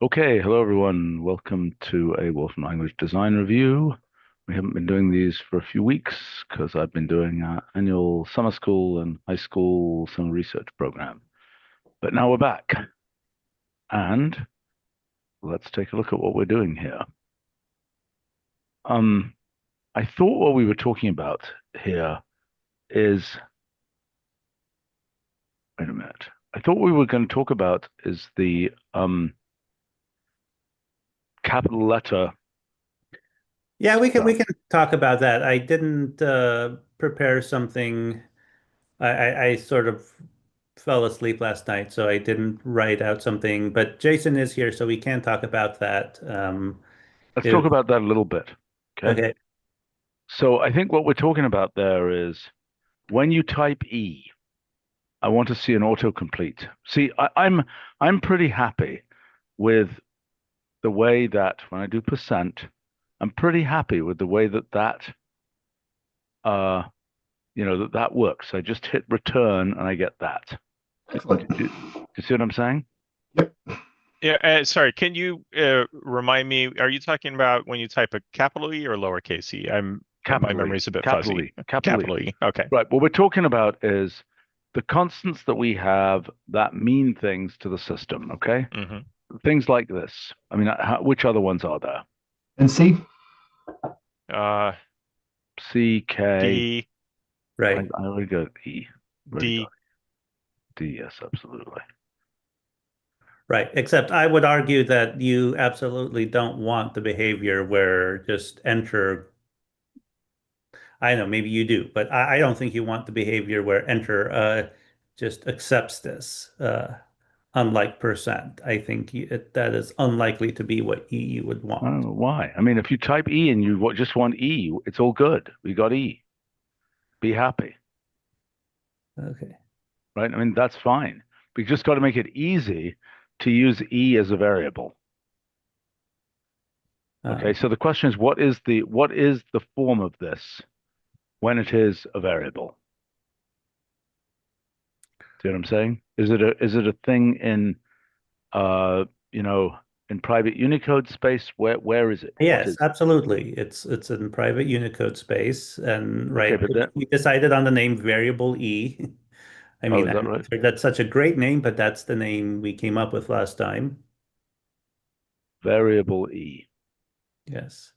Okay, hello everyone. Welcome to a Wolfram language design review. We haven't been doing these for a few weeks because I've been doing our annual summer school and high school summer research program. But now we're back, and let's take a look at what we're doing here. Um, I thought what we were talking about here is, wait a minute. I thought we were going to talk about is the capital letter Yeah, we stuff. can talk about that. I didn't prepare something. I sort of fell asleep last night, so I didn't write out something. But Jason is here, so we can talk about that. Let's If talk about that a little bit. Okay. okay, So I think what we're talking about there is when you type E, I want to see an autocomplete. See, I'm pretty happy with the way that when I do percent, I'm pretty happy with the way that uh that works. I just hit return and I get that. Excellent. Do you see what I'm saying? Yep. Yeah, sorry, can you remind me, are you talking about when you type a capital E or lowercase e? My Capital E, memory's a bit capital fuzzy. E, capital E. Capital E. Okay. Right. What we're talking about is the constants that we have that mean things to the system. Okay. hmm Things like this. I mean, which other ones are there? And C? Uh, C, K. D, right. I already got E. Already got D. D. Yes, absolutely. Right. Except I would argue that you absolutely don't want the behavior where just enter. I know, maybe you do, but I don't think you want the behavior where enter just accepts this. Unlike percent. I think that is unlikely to be what you would I don't want. know why. I mean, if you type E and you just want E, it's all good. We got E. Be happy, Okay. right? I mean, that's fine. We just got to make it easy to use E as a variable. Okay, Um, so the question is, what is the form of this when it is a variable? See what I'm saying? Is it a thing in uh you know in private Unicode space? Where is it? What yes, is it? absolutely. It's in private Unicode space, and Okay, right, but that we decided on the name variable E. I oh, mean, is that right? that's such a great name, but that's the name we came up with last time. Variable E. Yes.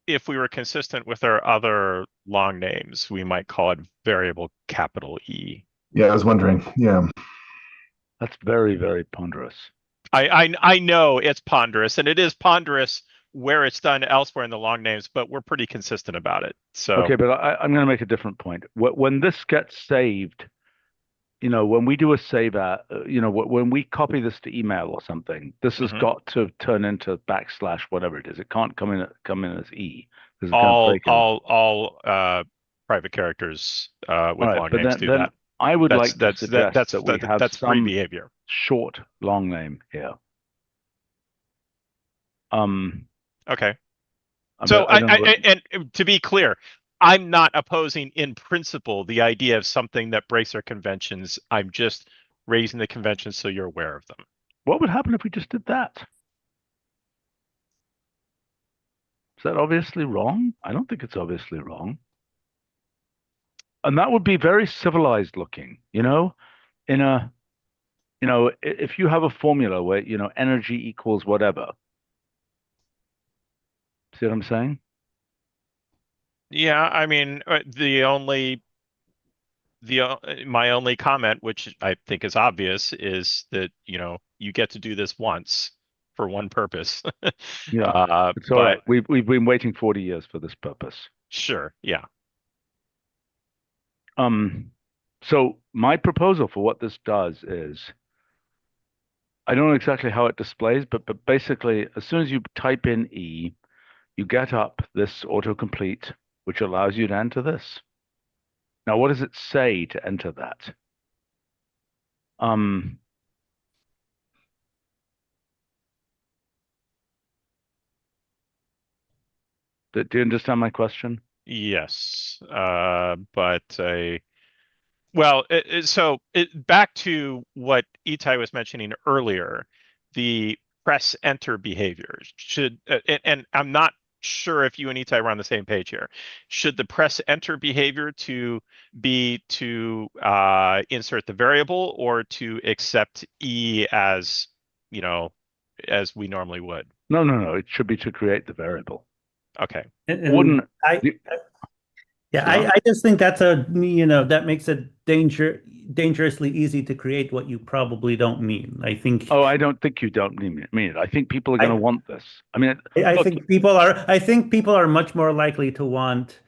If we were consistent with our other long names, we might call it variable capital E. Yeah, I was wondering. Yeah. That's very, very ponderous. I know it's ponderous, and it is ponderous where it's done elsewhere in the long names, but we're pretty consistent about it. So, Okay, but I'm going to make a different point. When this gets saved, when we do a save at, when we copy this to email or something, this has mhm. got to turn into backslash whatever it is. It can't come in as E because it's going to all break it. all all private characters All with right, long but names then do then that. I would That's like to that's that suggest that's that we that, have that's free some behavior. short long name here. Um, Okay. So but I don't know. and to be clear, I'm not opposing in principle the idea of something that breaks our conventions. I'm just raising the conventions so you're aware of them. What would happen if we just did that? Is that obviously wrong? I don't think it's obviously wrong. And that would be very civilized looking, in a, if you have a formula where, energy equals whatever. See what I'm saying? Yeah, I mean, my only comment, which I think is obvious, is that you get to do this once for one purpose. Yeah, it's all right. But We've been waiting 40 years for this purpose. sure, yeah. Um, so my proposal for what this does is I don't know exactly how it displays, but basically, as soon as you type in E, you get up this autocomplete, which allows you to enter this. Now, what does it say to enter that? Um, do you understand my question? Yes, but I Well, back to what Itai was mentioning earlier, the press enter behavior should, and I'm not sure if you and Itai were on the same page here. Should the press enter behavior to be to insert the variable or to accept E as, you know, as we normally would? No, no, no. It should be to create the variable. Okay. And Wouldn't I, the- yeah, Sorry? I just think that's that makes it dangerously easy to create what you probably don't mean. I think Oh, I don't think you don't mean it. I think people are going to I want this. I mean, I look, I think people are much more likely to want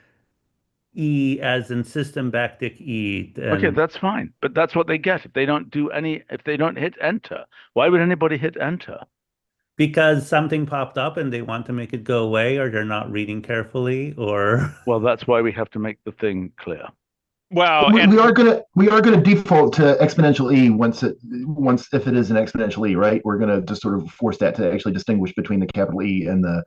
E as in system backtick E okay, than that's fine. But that's what they get if they don't if they don't hit enter. Why would anybody hit enter? because something popped up and they want to make it go away, or they're not reading carefully, or Well, that's why we have to make the thing clear. Well, We and are gonna default to exponential e once if it is an exponential e, right? We're gonna just sort of force that to actually distinguish between the capital E and the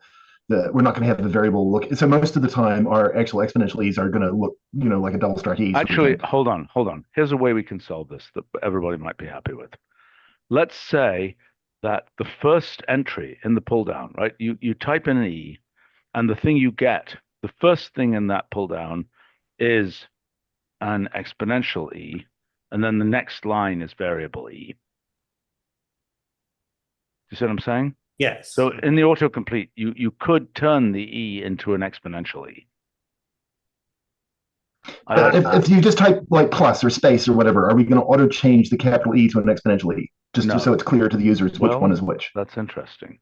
we're not gonna have the variable look. So most of the time, our actual exponential e's are gonna look, like a double strike e. Sort of Actually, thing. hold on. Here's a way we can solve this that everybody might be happy with. Let's say that the first entry in the pull down, right? You type in an E, and the thing you get, the first thing in that pull down is an exponential E, and then the next line is variable E. You see what I'm saying? yes. So in the autocomplete, you could turn the E into an exponential E. If you just type like plus or space or whatever, are we going to auto change the capital E to an exponential E just No. so it's clear to the users which Well, one is which? That's interesting.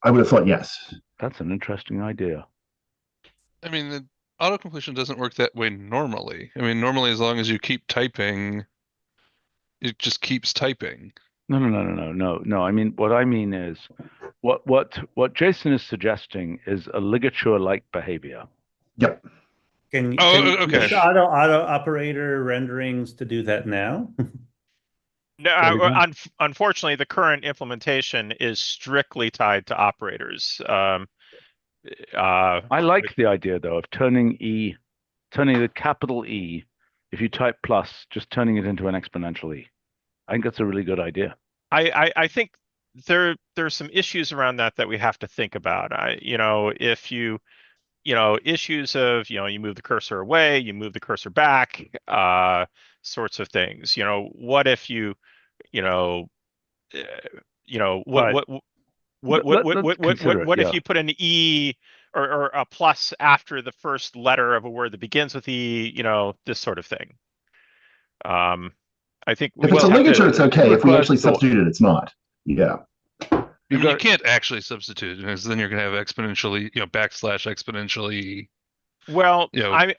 I would have thought yes. That's an interesting idea. I mean, the auto-completion doesn't work that way normally. I mean, normally as long as you keep typing, it just keeps typing. No. What I mean is, what Jason is suggesting is a ligature-like behavior. Yep. Can Oh, you okay. use auto operator renderings to do that now? no, Say it again? unfortunately, the current implementation is strictly tied to operators. I like the idea though of turning the capital E, if you type plus, just turning it into an exponential E. I think that's a really good idea. I think there's some issues around that we have to think about. If issues of, you move the cursor away, you move the cursor back, sorts of things. What if you know, uh, Right. Let's consider it. what if Yeah. you put an E or a plus after the first letter of a word that begins with E, this sort of thing. I think we If it's just a have ligature, to. it's okay. If we requires actually thought. substitute it, it's not. Yeah. I mean, you got- can't actually substitute because then you're gonna have exponentially, backslash exponentially, Well, blowing I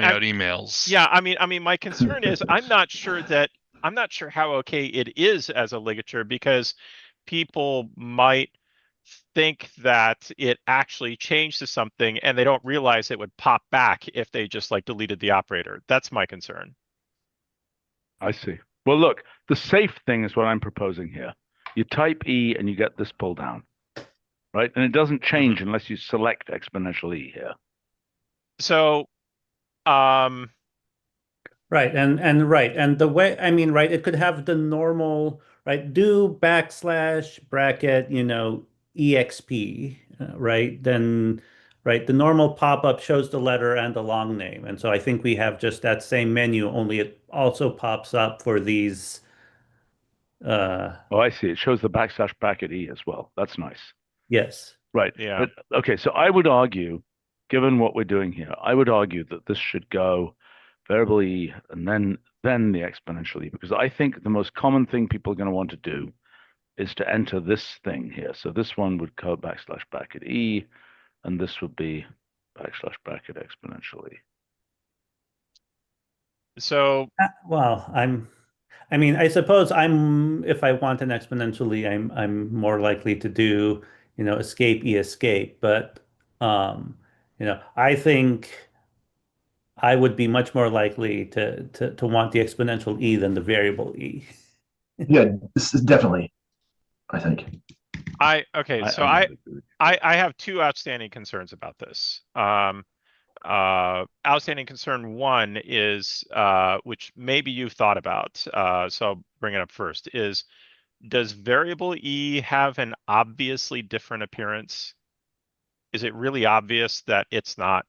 out emails. yeah, my concern is I'm not sure how okay it is as a ligature, because people might think that it actually changed to something and they don't realize it would pop back if they just like deleted the operator. That's my concern. I see. Well, look, the safe thing is what I'm proposing here. You type E and you get this pull down, right? And it doesn't change unless you select exponential E here. So, Right, and the way, right, it could have the normal, right, do backslash bracket, exp, right? Then, right, the normal pop-up shows the letter and the long name. And so I think we have just that same menu, only it also pops up for these. Oh, I see. It shows the backslash bracket E as well. That's nice. Yes. Right. Yeah. But okay, so I would argue, given what we're doing here, I would argue that this should go variable E and then the exponential E, because I think the most common thing people are going to want to do is to enter this thing here. So this one would go backslash bracket E, and this would be backslash bracket exponential E. so Well, I suppose if I want an exponentially, I'm more likely to do, escape e escape, but I think I would be much more likely to want the exponential e than the variable e. Yeah, this is definitely, I think. I agree with you. have two outstanding concerns about this. outstanding concern one is, which maybe you've thought about, so I'll bring it up first, is does variable E have an obviously different appearance? Is it really obvious that it's not,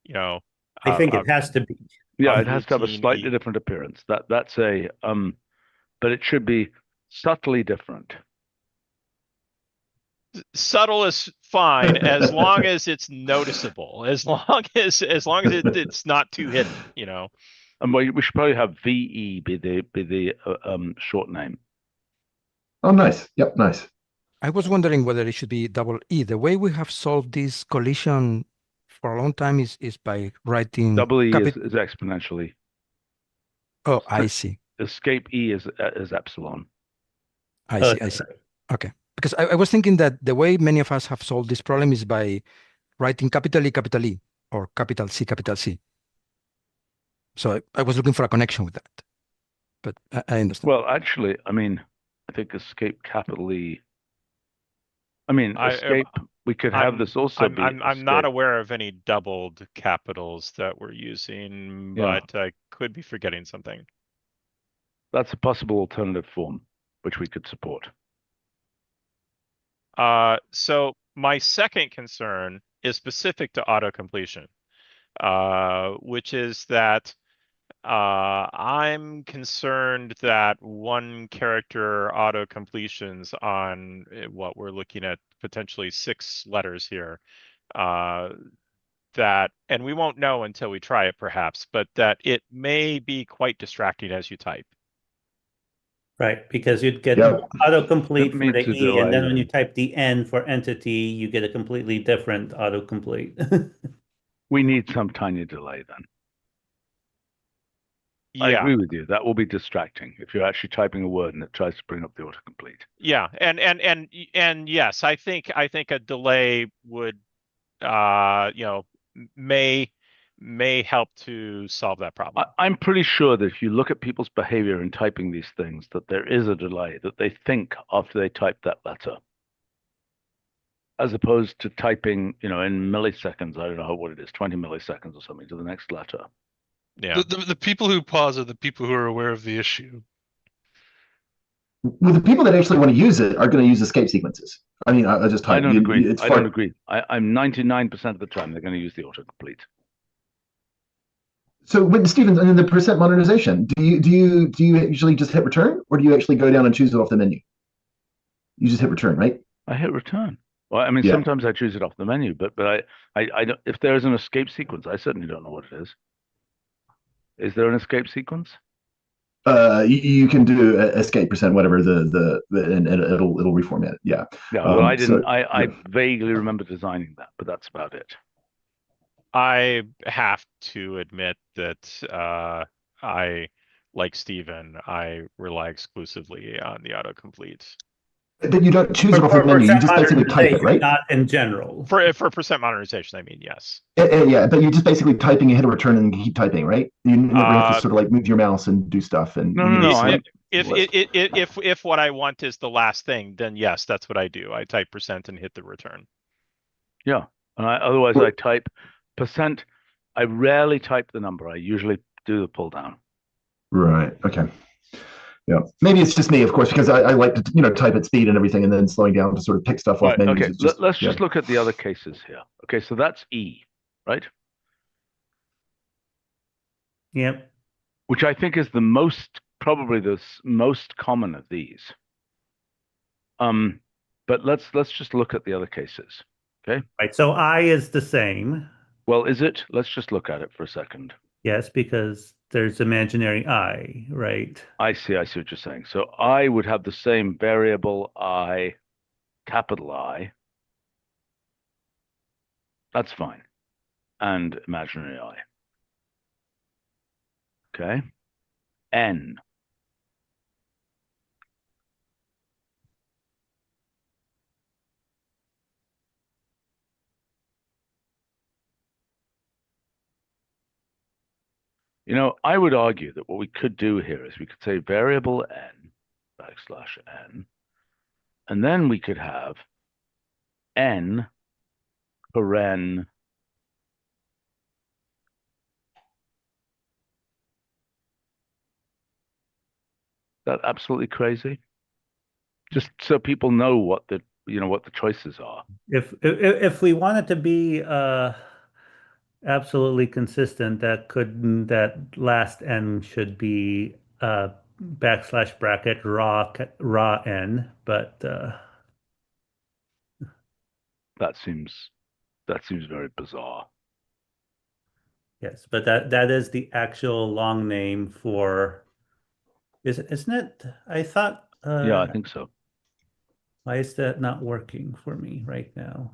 you know, I think it has to be. Yeah, it has to have a routine slightly E? different appearance. That's a but it should be subtly different. Subtle is fine as long as it's noticeable, as long as it's not too hidden, you know. And we should probably have VE be the short name. Oh, nice. Yep, nice. I was wondering whether it should be double E. The way we have solved this collision for a long time is by writing Double E is exponentially. Oh, I see. Escape E is epsilon. I see. I see. Okay. Because I was thinking that the way many of us have solved this problem is by writing capital E, or capital C, capital C. So I was looking for a connection with that, but I understand. Well, actually, I mean, I think escape capital E. I mean, escape. We could have this also be. I'm not aware of any doubled capitals that we're using, but I could be forgetting something. That's a possible alternative form, which we could support. So my second concern is specific to autocompletion, which is that I'm concerned that one character auto completions on what we're looking at potentially 6 letters here, that, and we won't know until we try it perhaps, but that it may be quite distracting as you type. Right, because you'd get Yep. autocomplete for the to E, and then when delay. you type the N for entity, you get a completely different autocomplete. We need some tiny delay then. I Yeah, agree with you. That will be distracting if you're actually typing a word and it tries to bring up the autocomplete. yeah, and yes, I think a delay would, you know, may help to solve that problem. I'm pretty sure that if you look at people's behavior in typing these things, that there is a delay that they think after they type that letter, as opposed to typing, you know, in milliseconds. I don't know what it is, 20 milliseconds or something to the next letter. Yeah. The people who pause are the people who are aware of the issue. Well, the people that actually want to use it are going to use escape sequences. I mean, I just type. I don't agree. It's I far- don't agree. I'm 99% of the time they're going to use the autocomplete. So, when Stephen, in the percent modernization, do you usually just hit return, or do you actually go down and choose it off the menu? You just hit return, right? I hit return. Well, I mean, Yeah. sometimes I choose it off the menu, but I don't. If there is an escape sequence, I certainly don't know what it is. Is there an escape sequence? You can do escape percent whatever and it'll reformat it. Yeah. Yeah. Well, I didn't. So, I vaguely remember designing that, but that's about it. I have to admit that I, like Stephen, I rely exclusively on the autocomplete. But you don't choose it off the menu. You just basically type it, right? Not in general. For percent modernization, I mean, yes. Yeah, but you're just basically typing, you hit a return, and keep typing, right? You never have to sort of like move your mouse and do stuff. And No. If what I want is the last thing, then yes, that's what I do. I type percent and hit the return. Yeah. And otherwise, I type percent. I rarely type the number. I usually do the pull down. Right. Okay. Yeah. Maybe it's just me, of course, because I like to type at speed and everything, and then slowing down to sort of pick stuff off menus. Okay. Let's just look at the other cases here. Okay. So that's E, right? Yep. Which I think is probably the most common of these. But let's just look at the other cases. Okay. Right. So I is the same. Well, is it? Let's just look at it for a second. Yes, because there's imaginary I, right? I see what you're saying. So I would have the same variable I, capital I. That's fine. And imaginary I. Okay. N. You know, I would argue that what we could do here is we could say variable n \n, and then we could have n paren that absolutely crazy? Just so people know what the choices are. If we want it to be absolutely consistent, that last n should be backslash bracket raw n, but That seems very bizarre. yes, but that is the actual long name for isn't it? I thought Yeah, I think so. why is that not working for me right now?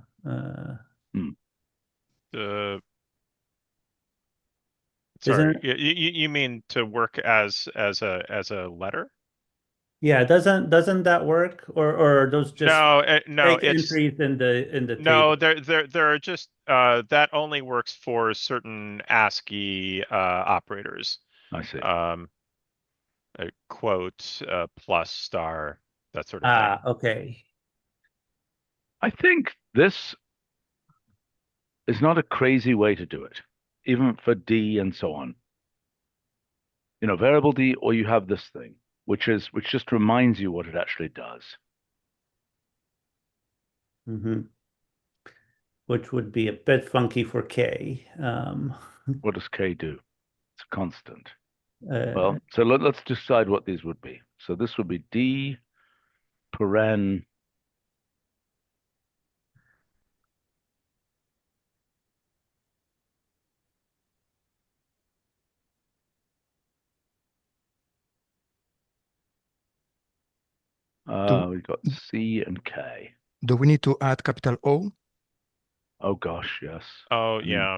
Sorry, Isn't you mean to work as a letter? yeah, doesn't that work? Or those just No, fake entries in the no, table? there are just that only works for certain ASCII operators. I see. A quote, plus, star, that sort of thing. Ah, okay. I think this is not a crazy way to do it, even for D and so on. Variable D, or you have this thing, which just reminds you what it actually does. Which would be a bit funky for K. What does K do? It's a constant. Uh, Well, so let's decide what these would be. So this would be D paren we got C and K. Do we need to add capital O? Oh gosh, yes. Oh, mean, yeah.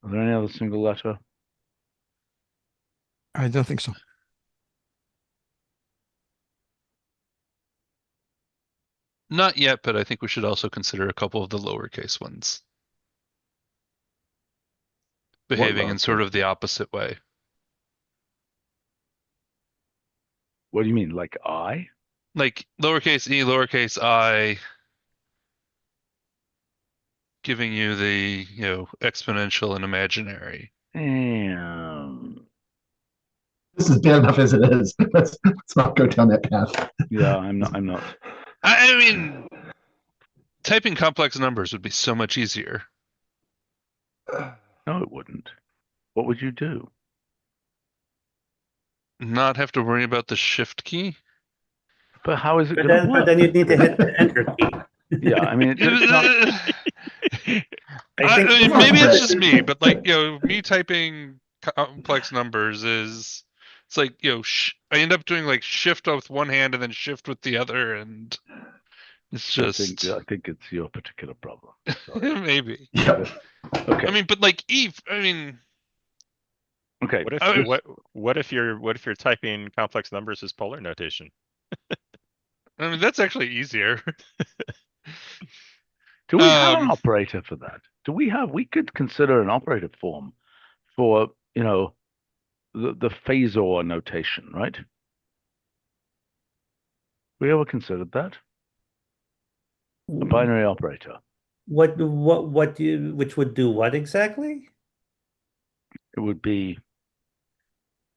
Are there any other single letter? I don't think so. Not yet, but I think we should also consider a couple of the lowercase ones. Behaving in sort of the opposite way. What do you mean, like I? Like lowercase e, lowercase I, giving you the, exponential and imaginary. This is bad enough as it is. Let's not go down that path. Yeah, I'm not. I mean, typing complex numbers would be so much easier. No, it wouldn't. What would you do? Not have to worry about the shift key. But how is it going to work? But then you need to hit the enter key. Yeah, I mean, it's not. I mean, maybe it's just me, but me typing complex numbers it's like, I end up doing like shift with one hand and then shift with the other, and it's just. I think it's your particular problem. Maybe. Yeah. Okay. I mean, but like Eve, I mean. Okay. What if you're typing complex numbers as polar notation? I mean, that's actually easier. Do we have an operator for that? We could consider an operator form for, the phasor notation, right? We ever considered that? A binary operator. Which would do what exactly? It would be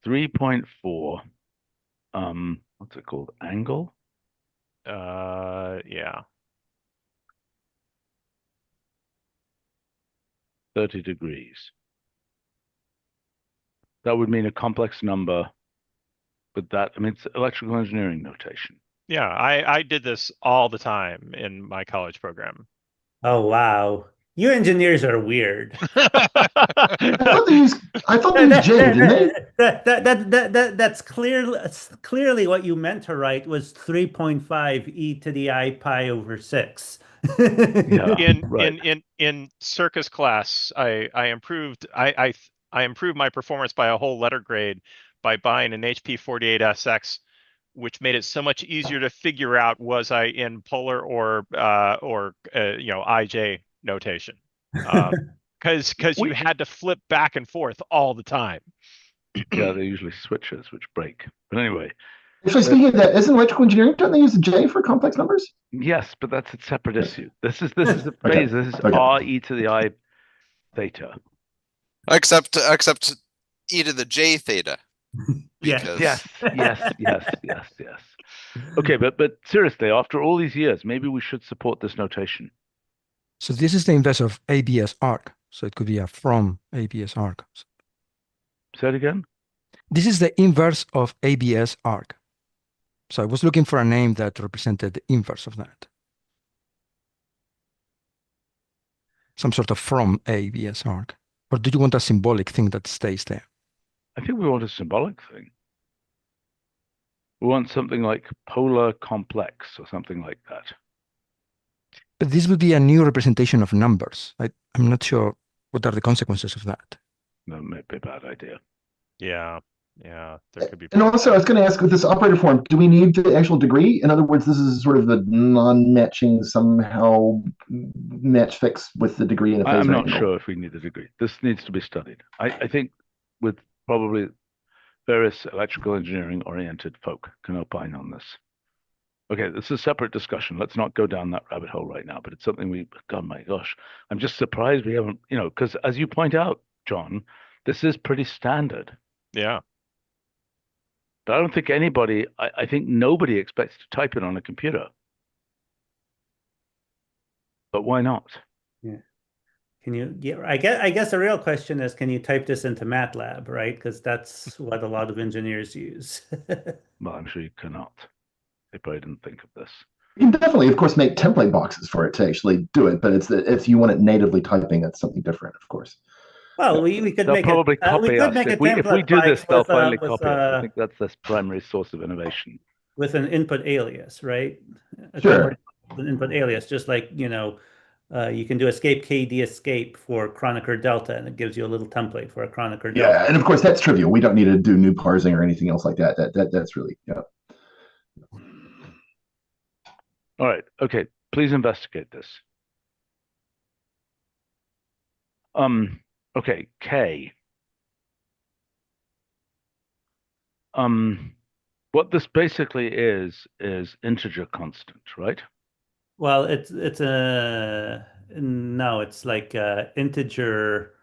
3.4. What's it called? Angle? Yeah. 30 degrees. That would mean a complex number, but it's electrical engineering notation. Yeah, I did this all the time in my college program. Oh, wow. You engineers are weird. I thought they used J, didn't they? That's clearly what you meant to write was 3.5 e to the I pi over 6. Yeah, in circus class, I improved my performance by a whole letter grade by buying an HP 48SX, which made it so much easier to figure out was I in polar or IJ notation, because you had to flip back and forth all the time. Yeah, they're usually switches which break. But anyway. Actually, speaking of that, isn't electrical engineering, don't they use a J for complex numbers? Yes, but that's a separate issue. This is the phase. This is R e to the I theta. Except e to the j theta. Yes. Yes. Okay, but seriously, after all these years, maybe we should support this notation. So this is the inverse of ABS arc. So it could be a from ABS arc. Say it again. This is the inverse of ABS arc. So I was looking for a name that represented the inverse of that. Some sort of from ABS arc. Or do you want a symbolic thing that stays there? I think we want a symbolic thing. We want something like polar complex or something like that. But this would be a new representation of numbers. I'm not sure what are the consequences of that. That may be a bad idea. Yeah, there could be. And also, I was going to ask with this operator form, do we need the actual degree? In other words, this is sort of the non-matching somehow match fix with the degree in a phase I'm not angle. sure if we need a degree. This needs to be studied. I think with probably various electrical engineering oriented folk can opine on this. Okay, this is a separate discussion. Let's not go down that rabbit hole right now, but it's something God, my gosh, I'm just surprised we haven't, because as you point out, John, this is pretty standard. Yeah. But I don't think anybody, I think nobody expects to type it on a computer. But why not? Yeah. I guess the real question is, can you type this into MATLAB, right? Because that's what a lot of engineers use. Well, I'm sure you cannot. They probably didn't think of this. You can definitely, of course, make template boxes for it to actually do it, but if you want it natively typing, that's something different, of course. Well, we could They'll make probably it. We copy could us. make a If we template do this, box they'll with, finally with, copy us. I think that's this primary source of innovation. with an input alias, right? A Sure. template with an input alias, just like, you can do escape KD escape for Kronecker Delta, and it gives you a little template for a Kronecker Delta. Yeah, and of course that's trivial. We don't need to do new parsing or anything else like that. That's really, yeah. All right. Okay. Please investigate this. Okay. K. What this basically is integer constant, right? Well, it's like integer.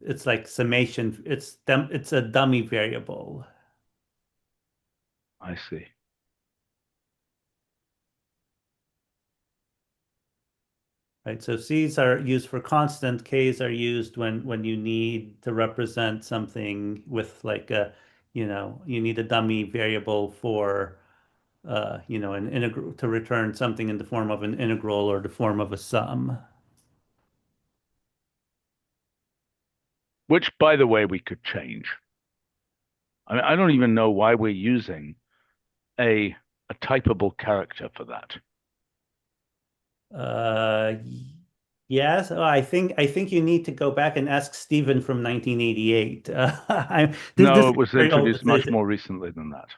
It's like summation. It's a dummy variable. I see. Right. So C's are used for constant. K's are used when you need to represent something with like you need a dummy variable for an integral to return something in the form of an integral or the form of a sum. Which, by the way, we could change. I mean, I don't even know why we're using a typable character for that. Yes, I think you need to go back and ask Stephen from 1988. No, it was introduced much more recently than that.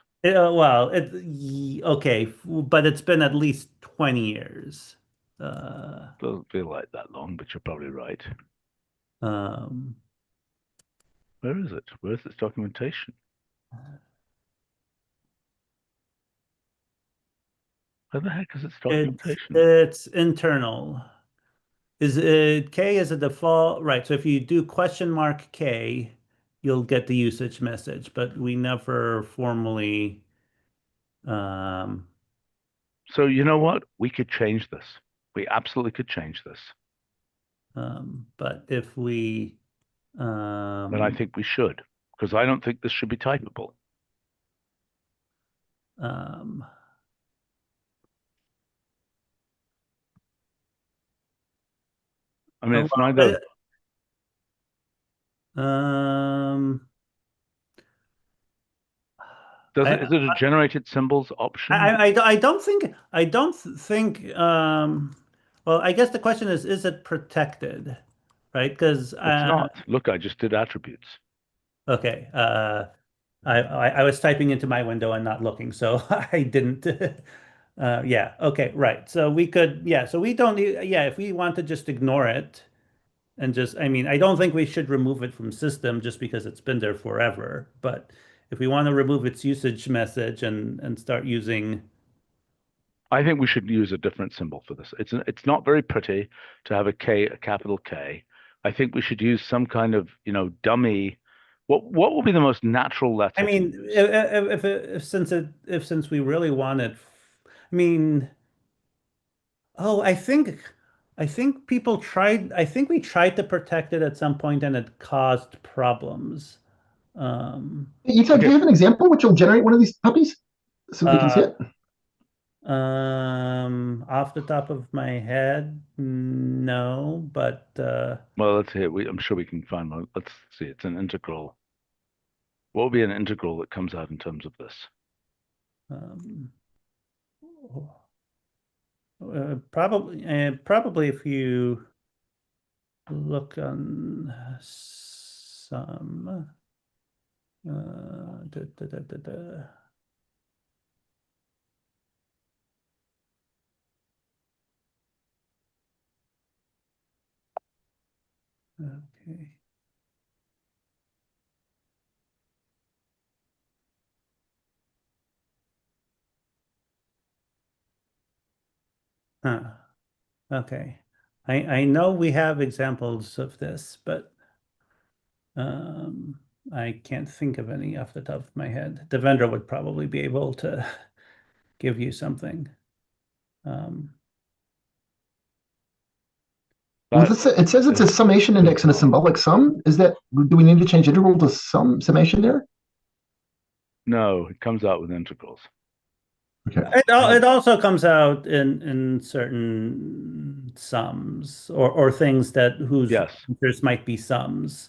Okay, but it's been at least 20 years. Doesn't feel like that long, but you're probably right. Where is it? Where's this documentation? Where the heck is its documentation? It's internal. K is a default, right? So if you do question mark K, you'll get the usage message, but we never formally. So you know what? We could change this. We absolutely could change this. But if we. Then I think we should, because I don't think this should be typable. I mean, it's neither. Is it a generated symbols option? I don't think. Well, I guess the question is it protected, right? Because it's not. Look, I just did attributes. Okay. I was typing into my window and not looking, so I didn't. Yeah. Okay. Right. So we could. Yeah. So we don't need. Yeah. If we want to just ignore it, and I don't think we should remove it from system just because it's been there forever. But if we want to remove its usage message and start using. I think we should use a different symbol for this. It's not very pretty to have a K, a capital K. I think we should use some kind of, dummy What will be the most natural letter I to mean, use? since we really want it, I mean, oh, I think people tried. I think we tried to protect it at some point, and it caused problems. Um, Itai, do Okay, you have an example which will generate one of these puppies so we can see uh, it? off the top of my head, no, but well, let's hear. I'm sure we can find one. Let's see. It's an integral. What would be an integral that comes out in terms of this? um, probably if you look on some. Da, da, da, da, da. Okay. Huh. Okay. I know we have examples of this, but um, I can't think of any off the top of my head. The vendor would probably be able to give you something. Um, Well, That it says it's a summation index and a symbolic sum. Do we need to change integral to summation there? no, it comes out with integrals. Okay. it also comes out in certain sums or things that whose Yes. pointers might be sums,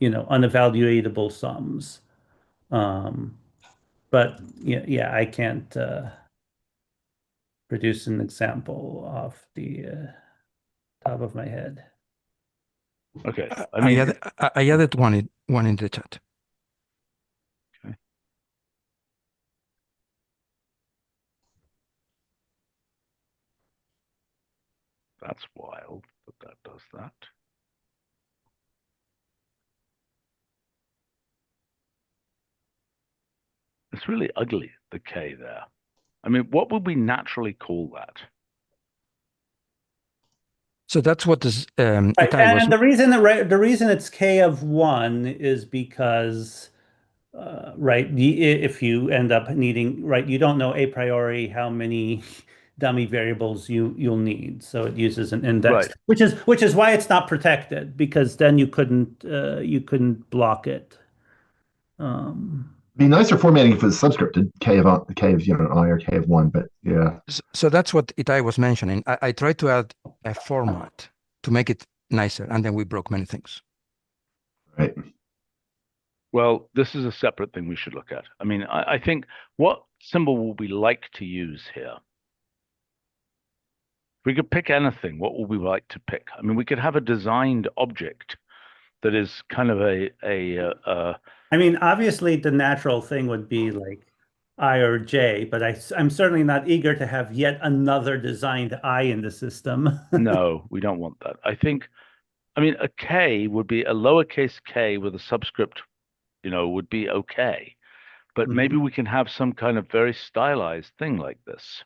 unevaluatable sums. Um, but yeah, I can't produce an example off the top of my head. Okay. I I mean, added one in the chat. okay. That's wild that that does that. It's really ugly, the K there. I mean, what would we naturally call that? So that's what this Right, Itai was. and the reason it's K of 1 is because right, if you end up needing, right, you don't know a priori how many dummy variables you'll need, so it uses an index, Right. which is why it's not protected, because then you couldn't block it. Be nicer formatting if it was subscripted K of I or K of one, but yeah. So that's what Itai was mentioning. I tried to add a format to make it nicer, and then we broke many things. Right. Well, this is a separate thing we should look at. I mean, I think what symbol would we like to use here? If we could pick anything, what would we like to pick? I mean, we could have a designed object that is kind of I mean, obviously the natural thing would be like I or J, but I'm certainly not eager to have yet another designed I in the system. no, we don't want that. I mean, a K would be a lowercase k with a subscript, would be okay. But maybe Mhm. we can have some kind of very stylized thing like this.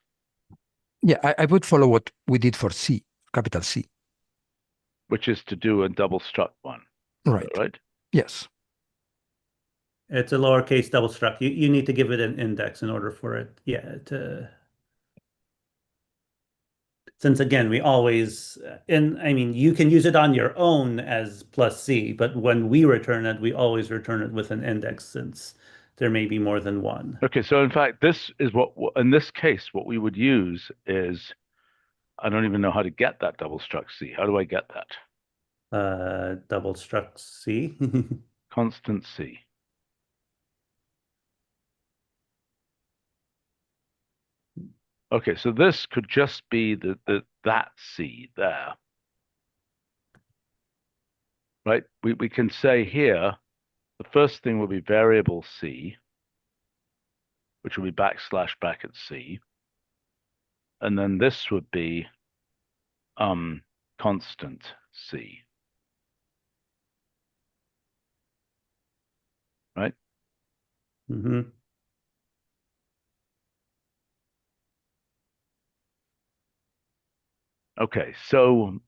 Yeah, I would follow what we did for C, capital C. Which is to do a double struct one. Right. Right? Yes. It's a lowercase double struct. You need to give it an index in order for it, yeah, since again, we always, and I mean, you can use it on your own as plus C, but when we return it, we always return it with an index since there may be more than one. Okay, so in fact, this is in this case, what we would use is, I don't even know how to get that double struct C. How do I get that? Double struct C. Constant C. Okay, so this could just be that C there. Right? We can say here, the first thing will be variable C, which will be backslash bracket C. And then this would be constant C. Right? Mm-hmm. Okay, so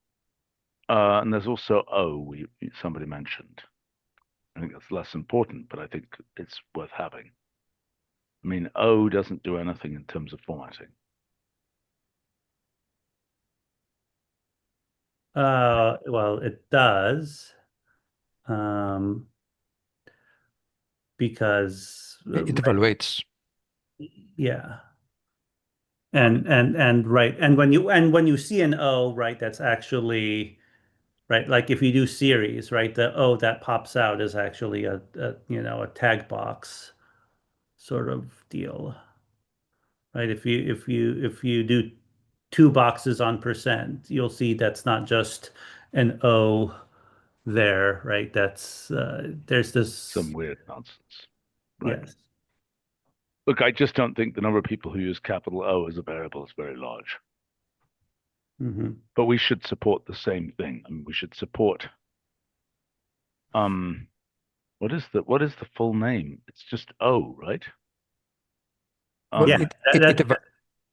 and there's also O somebody mentioned. I think that's less important, but I think it's worth having. I mean, O doesn't do anything in terms of formatting. Well, it does, because It evaluates. yeah. And right. And when you see an O, right, that's actually right. Like if you do series, right, the O that pops out is actually a tag box sort of deal. Right. If you do two boxes on percent, you'll see that's not just an O there, right? That's there's Some this weird nonsense, right? yes. Look, I just don't think the number of people who use capital O as a variable is very large. Hmm. But we should support the same thing. I mean, we should support what is the full name? It's just O, right? Well, Yeah,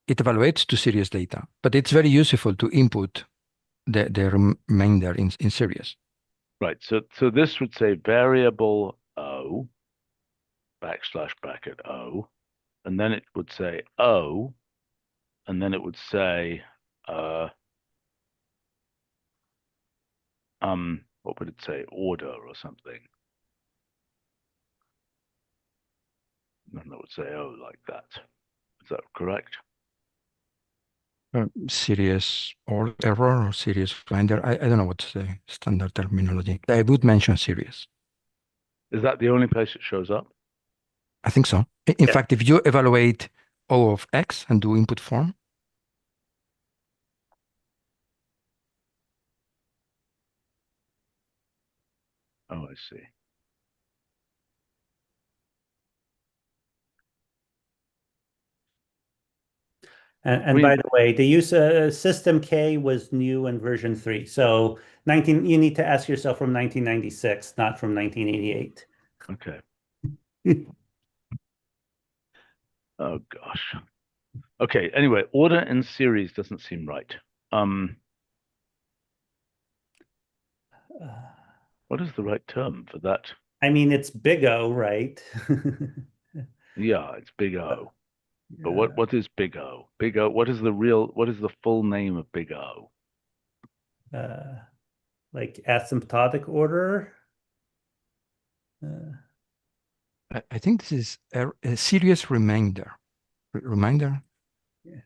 it evaluates to series data, but it's very useful to input the remainder in series. Right. So this would say variable O backslash bracket O, and then it would say O, and then it would say what would it say? Order or something. And it would say O like that. Is that correct? Series or error or series finder. I don't know what's the standard terminology. I would mention series. Is that the only place it shows up? I think so. In Yeah. fact, if you evaluate O of X and do input form, Oh, I see. And We by the way, the use System K was new in version 3. So 19 you need to ask yourself from 1996, not from 1988. okay. Oh gosh. Okay, anyway, order in series doesn't seem right. What is the right term for that? I mean, it's big O, right? Yeah, it's big O. But Yeah. what is big O? Big O, what is the full name of big O? Uh, like asymptotic order. Uh, I think this is a series remainder. Reminder. yeah.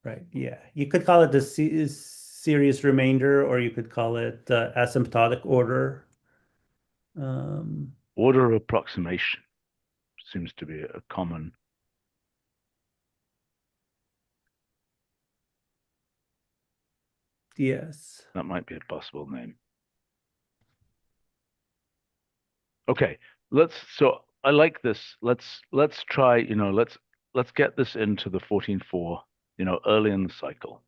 Right. Yeah. You could call it the series remainder, or you could call it asymptotic order. Order approximation seems to be a common. Yes. That might be a possible name. Okay, so I like this. Let's try, let's get this into the 14.4, early in the cycle.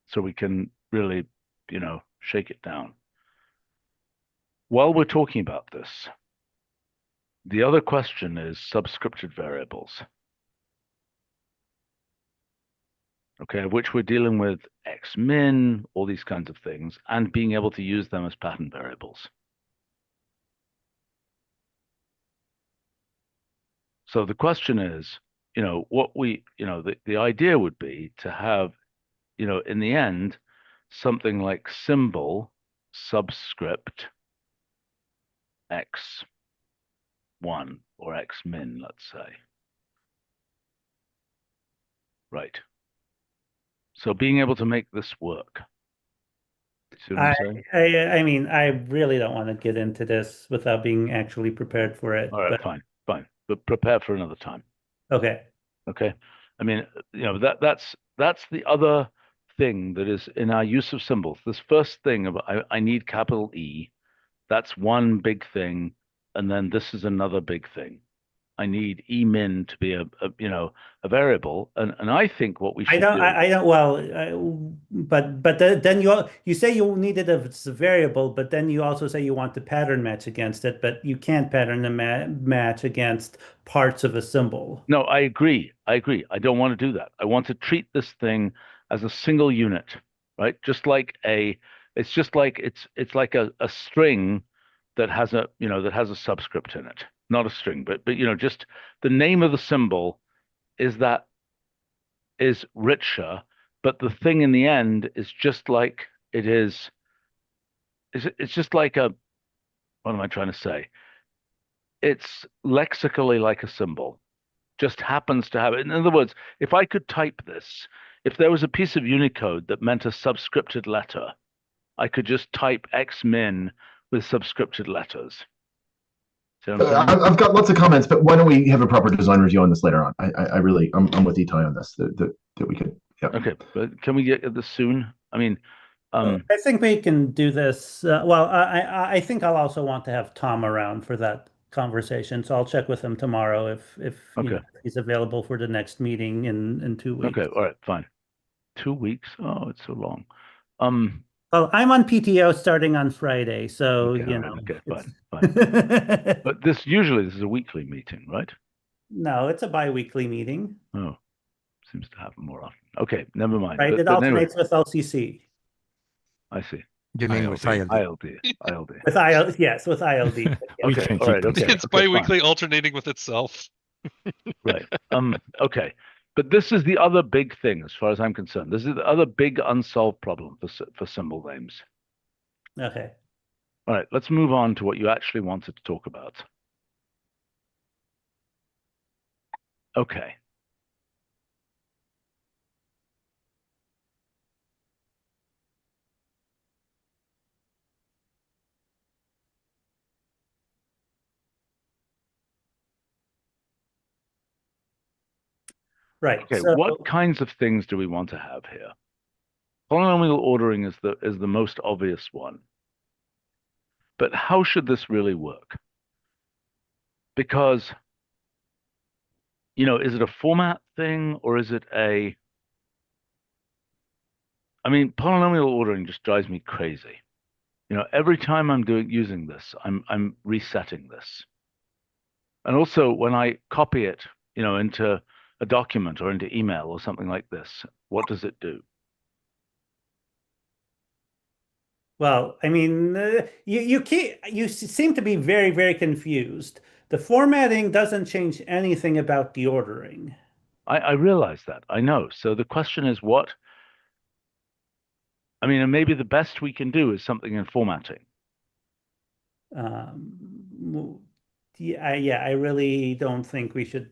So we can really, shake it down. While we're talking about this, the other question is subscripted variables. Okay, of which we're dealing with X min, all these kinds of things, and being able to use them as pattern variables. So the question is, the idea would be to have, in the end, something like symbol subscript X1 or X min, let's say. Right. So being able to make this work. See what I'm saying? I mean, I really don't want to get into this without being actually prepared for it. All right, But fine. But prepare for another time. okay. Okay. I mean, that's the other thing that is in our use of symbols. This first thing of I need capital E, that's one big thing, and then this is another big thing. I need E min to be a variable, and I think what we I should don't. do. I don't. Well, but then you say you need it if it's a variable, but then you also say you want to pattern match against it, but you can't pattern the match against parts of a symbol. No, I agree. I don't want to do that. I want to treat this thing as a single unit. right? It's just like it's like a string that has a subscript in it. Not a string, but just the name of the symbol is richer, but the thing in the end is just like it is. It's just like what am I trying to say? It's lexically like a symbol, just happens to have it. In other words, if I could type this, if there was a piece of Unicode that meant a subscripted letter, I could just type Xmin with subscripted letters. See what I'm saying? I've got lots of comments, but why don't we have a proper design review on this later on? I'm with Itai on this. That we could. Yeah. Okay, but can we get this soon? I mean, I think we can do this. Well, I think I'll also want to have Tom around for that conversation, so I'll check with him tomorrow if Okay. he's available for the next meeting in 2 weeks. Okay, all right, fine. 2 weeks? Oh, it's so long. Well, I'm on PTO starting on Friday, so Okay, all right, okay, fine. But this is a weekly meeting, right? No, it's a bi-weekly meeting. Oh, seems to happen more often. Okay, never mind. Right, it But anyway, alternates with LCC. I see. You mean with ILD? ILD. With ILD, yes, with ILD. Yes. Okay, all right, okay. It's bi-weekly alternating with itself. Right. Okay. But this is the other big thing, as far as I'm concerned. This is the other big unsolved problem for symbol names. Okay. All right, let's move on to what you actually wanted to talk about. Okay. Right. Okay, So, what kinds of things do we want to have here? Polynomial ordering is the most obvious one. But how should this really work? Because, is it a format thing or is it polynomial ordering just drives me crazy. Every time I'm using this, I'm resetting this. And also when I copy it, into a document or into email or something like this, what does it do? well, I mean, you seem to be very, very confused. The formatting doesn't change anything about the ordering. I realize that. I know. So the question is and maybe the best we can do is something in formatting. Yeah, I really don't think we should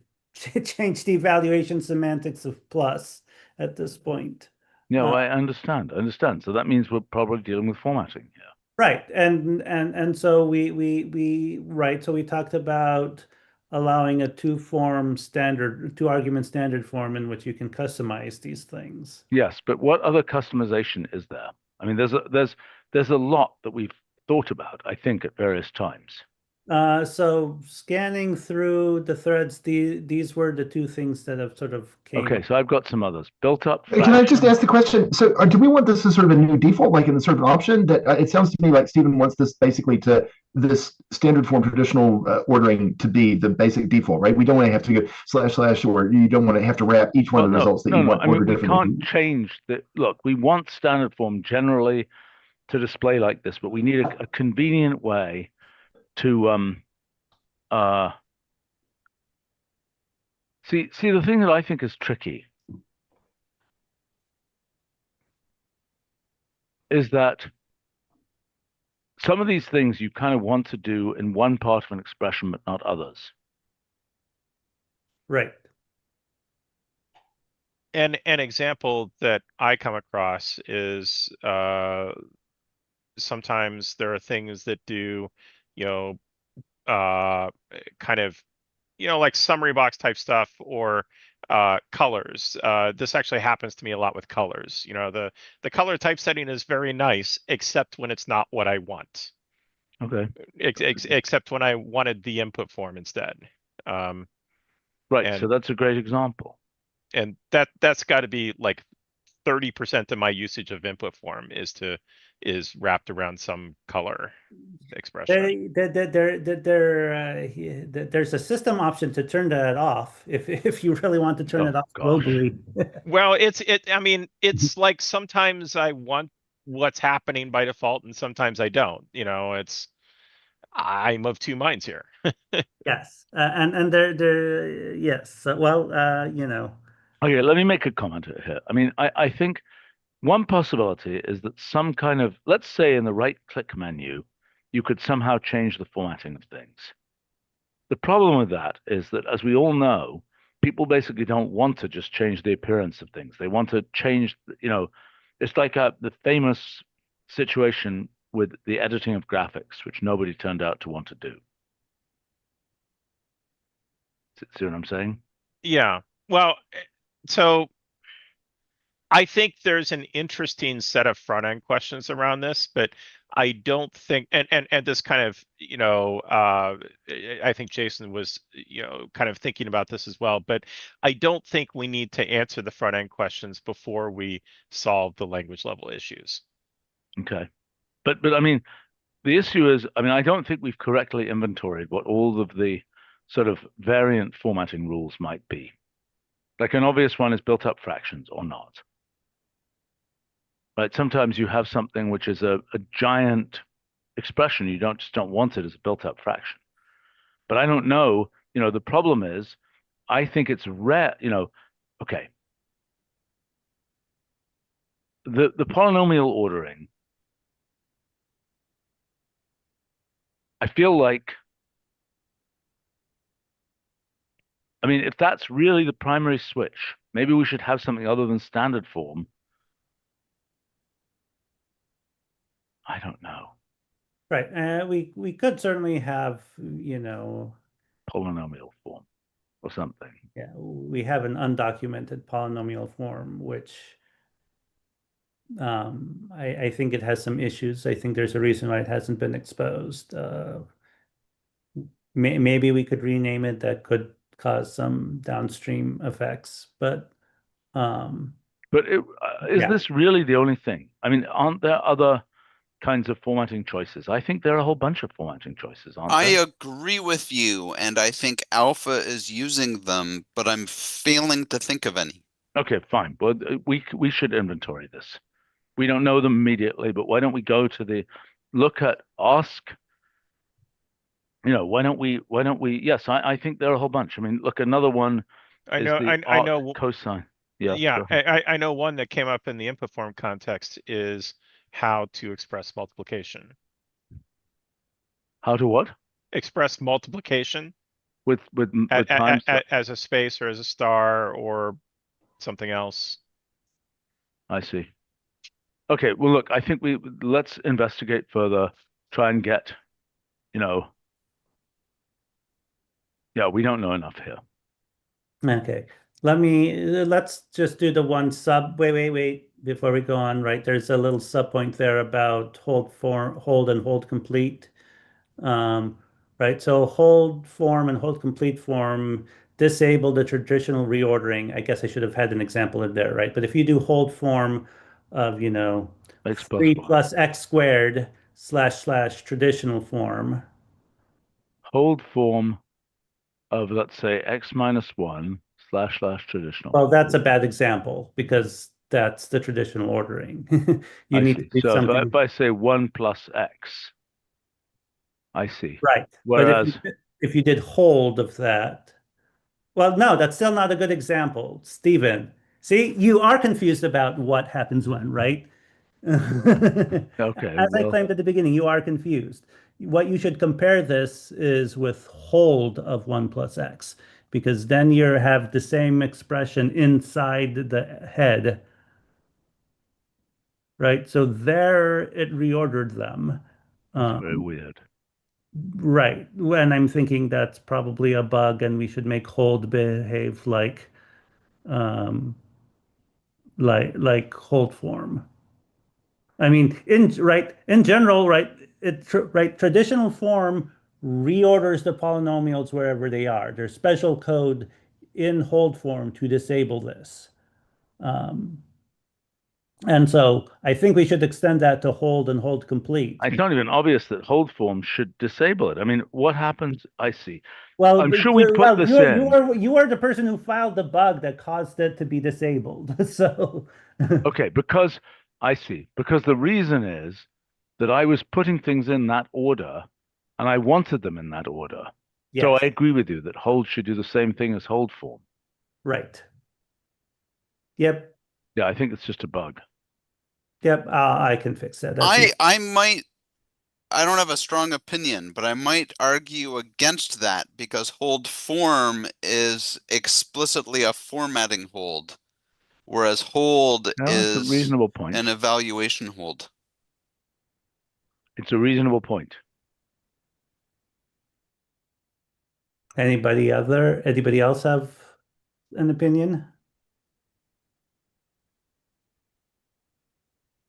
change the evaluation semantics of plus at this point. No, I understand. So that means we're probably dealing with formatting here. Right. And so we talked about allowing a two argument standard form in which you can customize these things. Yes, but what other customization is there? I mean, there's a lot that we've thought about, I think, at various times. So scanning through the threads, these were the two things that have sort of came Okay, up. so I've got some others. Built up Can I just fraction. ask the question? So, do we want this as sort of a new default, like in the sort of option that it sounds to me like Stephen wants this basically to this standard form traditional ordering to be the basic default, right? We don't want to have to go / or you don't want to have to wrap each one of the results that you want ordered we differently. can't change the look. We want standard form generally to display like this, but we need a convenient way to see the thing that I think is tricky is that some of these things you kind of want to do in one part of an expression, but not others. Right. And an example that I come across is sometimes there are things that do, kind of, like summary box type stuff or colors. This actually happens to me a lot with colors. The color typesetting is very nice, except when it's not what I want. Okay. Except when I wanted the input form instead. Right. So that's a great example. And that's got to be like 30% of my usage of input form is wrapped around some color expression. There's a system option to turn that off if you really want to turn Oh it off gosh. globally. Well, I mean, it's like sometimes I want what's happening by default and sometimes I don't. I'm of two minds here. Yes, and there yes. Well, Okay, let me make a comment here. I mean, I think one possibility is that some kind of, let's say in the right click menu, you could somehow change the formatting of things. The problem with that is that, as we all know, people basically don't want to just change the appearance of things. They want to change, it's like the famous situation with the editing of graphics, which nobody turned out to want to do. See what I'm saying? Yeah. Well, so I think there's an interesting set of front end questions around this, but I don't think, and this kind of, I think Jason was, kind of thinking about this as well, but I don't think we need to answer the front end questions before we solve the language level issues. Okay. But I mean, the issue is, I mean, I don't think we've correctly inventoried what all of the sort of variant formatting rules might be. Like an obvious one is built up fractions or not. Right? Sometimes you have something which is a giant expression. You just don't want it as a built up fraction. But I don't know, the problem is, I think it's rare, okay. The polynomial ordering, I feel like, I mean, if that's really the primary switch, maybe we should have something other than standard form. I don't know. right. We could certainly have, Polynomial form or something. yeah, we have an undocumented polynomial form, which I think it has some issues. I think there's a reason why it hasn't been exposed. Maybe we could rename it. That could cause some downstream effects, but But is yeah. this really the only thing? I mean, aren't there other kinds of formatting choices? I think there are a whole bunch of formatting choices, aren't I there? agree with you, and I think Alpha is using them, but I'm failing to think of any. Okay, fine. Well, we should inventory this. We don't know them immediately, but why don't we go to ask, why don't we, yes, I think there are a whole bunch. I mean, look, another one I is know, the I arc know, cosine. Yeah, yeah, go ahead. I know one that came up in the input form context is how to express multiplication. How to what? Express multiplication With times. as a space or as a star or something else. I see. Okay, well, look, I think let's investigate further, try and get, yeah, we don't know enough here. Okay. Let's just do the one sub. Wait. Before we go on, right? There's a little sub point there about hold and hold complete. Right. So hold form and hold complete form disable the traditional reordering. I guess I should have had an example in there, right? But if you do hold form of, X plus 3 y. plus x squared / traditional form. Hold form of, let's say, x minus 1 / traditional. Well, that's a bad example because that's the traditional ordering. You I need to see. do So something if I say 1 plus x, I see. right. But Whereas, if you did hold of that, well, no, that's still not a good example, Stephen. See, you are confused about what happens when, right? okay, As I well, claimed at the beginning, you are confused. What you should compare this is with hold of 1 plus x, because then you have the same expression inside the head, right? So there it reordered them. that's very Um, weird. right. When I'm thinking that's probably a bug and we should make hold behave um, like hold form. I mean, in general, right, traditional form reorders the polynomials wherever they are. There's special code in hold form to disable this. Um, And so I think we should extend that to hold and hold complete. It's not even obvious that hold form should disable it. I mean, what happens? I see. Well, I'm sure we put this in. you are the person who filed the bug that caused it to be disabled. So Okay, because I see. Because the reason is that I was putting things in that order and I wanted them in that order. So yes, I agree with you that hold should do the same thing as hold form. right. Yep, Yeah, I think it's just a bug. yep. I can fix that. That's easy. I don't have a strong opinion, but I might argue against that because hold form is explicitly a formatting hold, whereas hold No, it's a is reasonable point. an evaluation hold. It's a reasonable point. Anybody else have an opinion?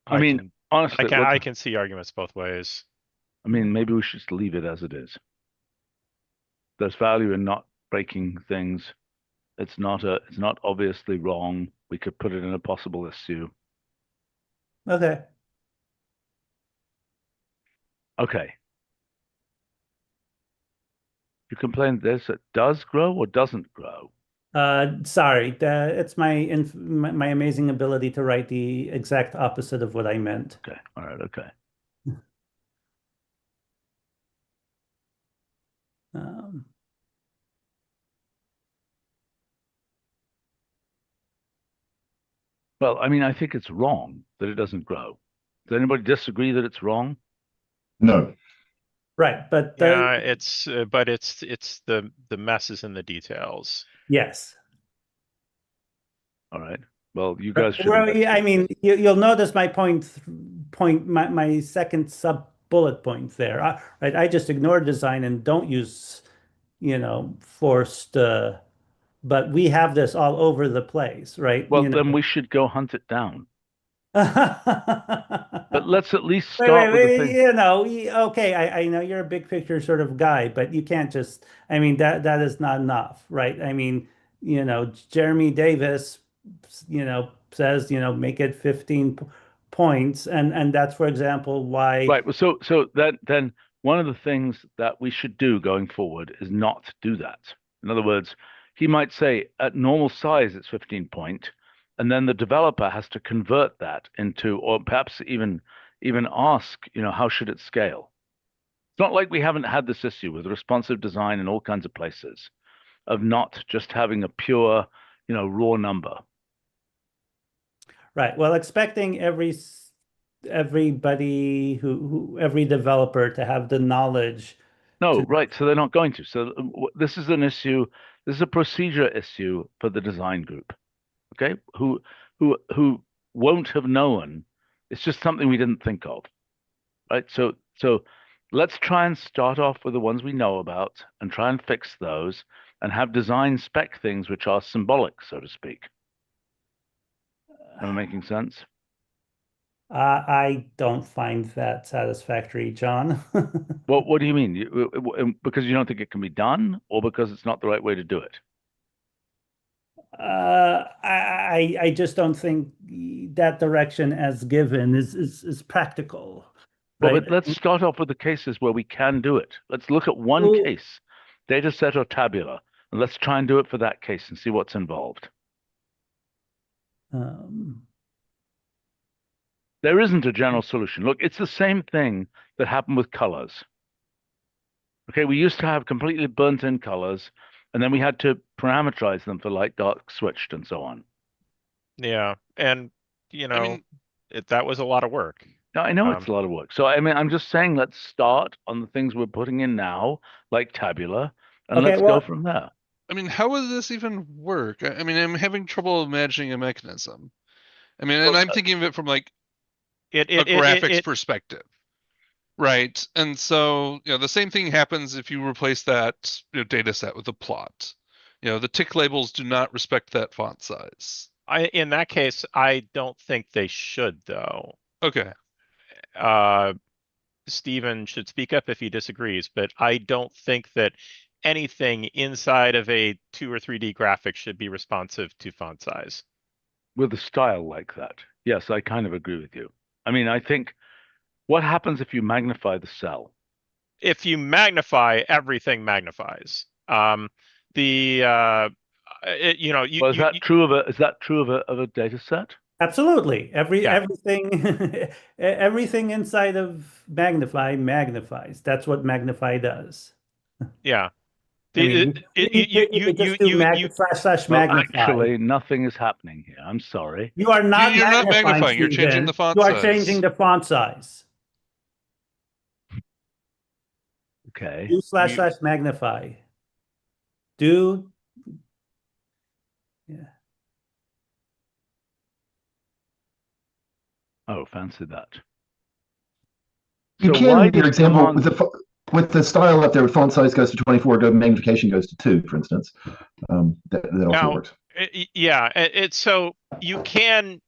I mean, honestly, I can see arguments both ways. I mean, maybe we should just leave it as it is. There's value in not breaking things. It's not obviously wrong. We could put it in a possible issue. Okay. Okay. You complain this it does grow or doesn't grow. Sorry, it's my amazing ability to write the exact opposite of what I meant. Okay. All right. Okay. Um, Well, I mean, I think it's wrong that it doesn't grow. Does anybody disagree that it's wrong? No. right, but Yeah, it's but it's the messes in the details. yes. All right. Well, you guys should. Well, yeah, I mean, you'll notice my my second sub bullet point there. Right, I just ignore design and don't use, forced. But we have this all over the place, right? Well, then we should go hunt it down. But let's at least Wait, start with the thing. okay, I know you're a big picture sort of guy, but you can't just, I mean, that is not enough, right? I mean, Jeremy Davis, says, make it 15 points. And that's, for example, why. Right. Well, so then one of the things that we should do going forward is not do that. In other words, he might say at normal size it's 15 point, and then the developer has to convert that into, or perhaps even ask, how should it scale? It's not like we haven't had this issue with responsive design in all kinds of places of not just having a pure, raw number. Right. Well, expecting everybody every developer to have the knowledge No, to. right. So they're not going to. So this is an issue. This is a procedure issue for the design group. Okay, who won't have known. It's just something we didn't think of. Right. So let's try and start off with the ones we know about and try and fix those and have design spec things which are symbolic, so to speak. Am I making sense? I don't find that satisfactory, John. Well, what do you mean? Because you don't think it can be done, or because it's not the right way to do it? I just don't think that direction as given is practical, Well, right? but let's start off with the cases where we can do it. Let's look at one Well, case, data set or tabular, and let's try and do it for that case and see what's involved. um, There isn't a general solution. Look, it's the same thing that happened with colors. Okay, we used to have completely burnt in colors, and then we had to parameterize them for light, dark, switched, and so on. Yeah, and I mean, that was a lot of work. Now, I know it's a lot of work. So, I mean, I'm just saying let's start on the things we're putting in now, like tabular, and okay, let's go well, from there. I mean, how would this even work? I mean, I'm having trouble imagining a mechanism. I mean, and Well, I'm thinking of it from like It a it it graphics it, perspective, right? And so, the same thing happens if you replace that data set with a plot. The tick labels do not respect that font size. in that case, I don't think they should though. Okay. Stephen should speak up if he disagrees, but I don't think that anything inside of a 2 or 3D graphic should be responsive to font size. with a style like that. Yes, I kind of agree with you. I mean, I think what happens if you magnify the cell? If you magnify, everything magnifies. The you know, Well, is that true of a data set? Absolutely. Yeah. Everything everything inside of magnify magnifies. That's what magnify does. Yeah. I mean, you could just do mag slash Well, magnify. actually, nothing is happening here. I'm sorry. You are not You're not magnifying, magnifying, you're changing Stephen. the font You are size. changing the font size. Okay. Do slash magnify. Do, yeah. Oh, fancy that. You So can, why in your does example, command with the style up there, font size goes to 24, go magnification goes to 2, for instance. That also Now, works. yeah, it's so you can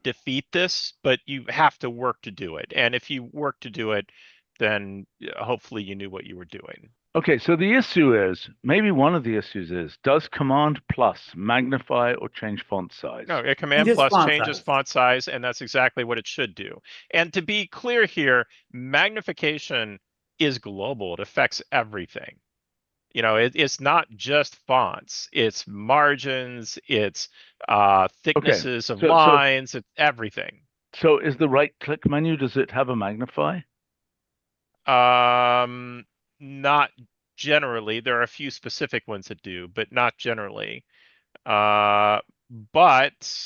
defeat this, but you have to work to do it. And if you work to do it, then hopefully you knew what you were doing. Okay, so the issue is, maybe one of the issues is, does Command plus magnify or change font size? No, a Command Changes plus font changes size. font size, and that's exactly what it should do. And to be clear here, magnification is global. It affects everything. You know, it's not just fonts, it's margins, it's thicknesses of lines, it's everything. So is the right click menu, does it have a magnify? Not generally. There are a few specific ones that do, but not generally. But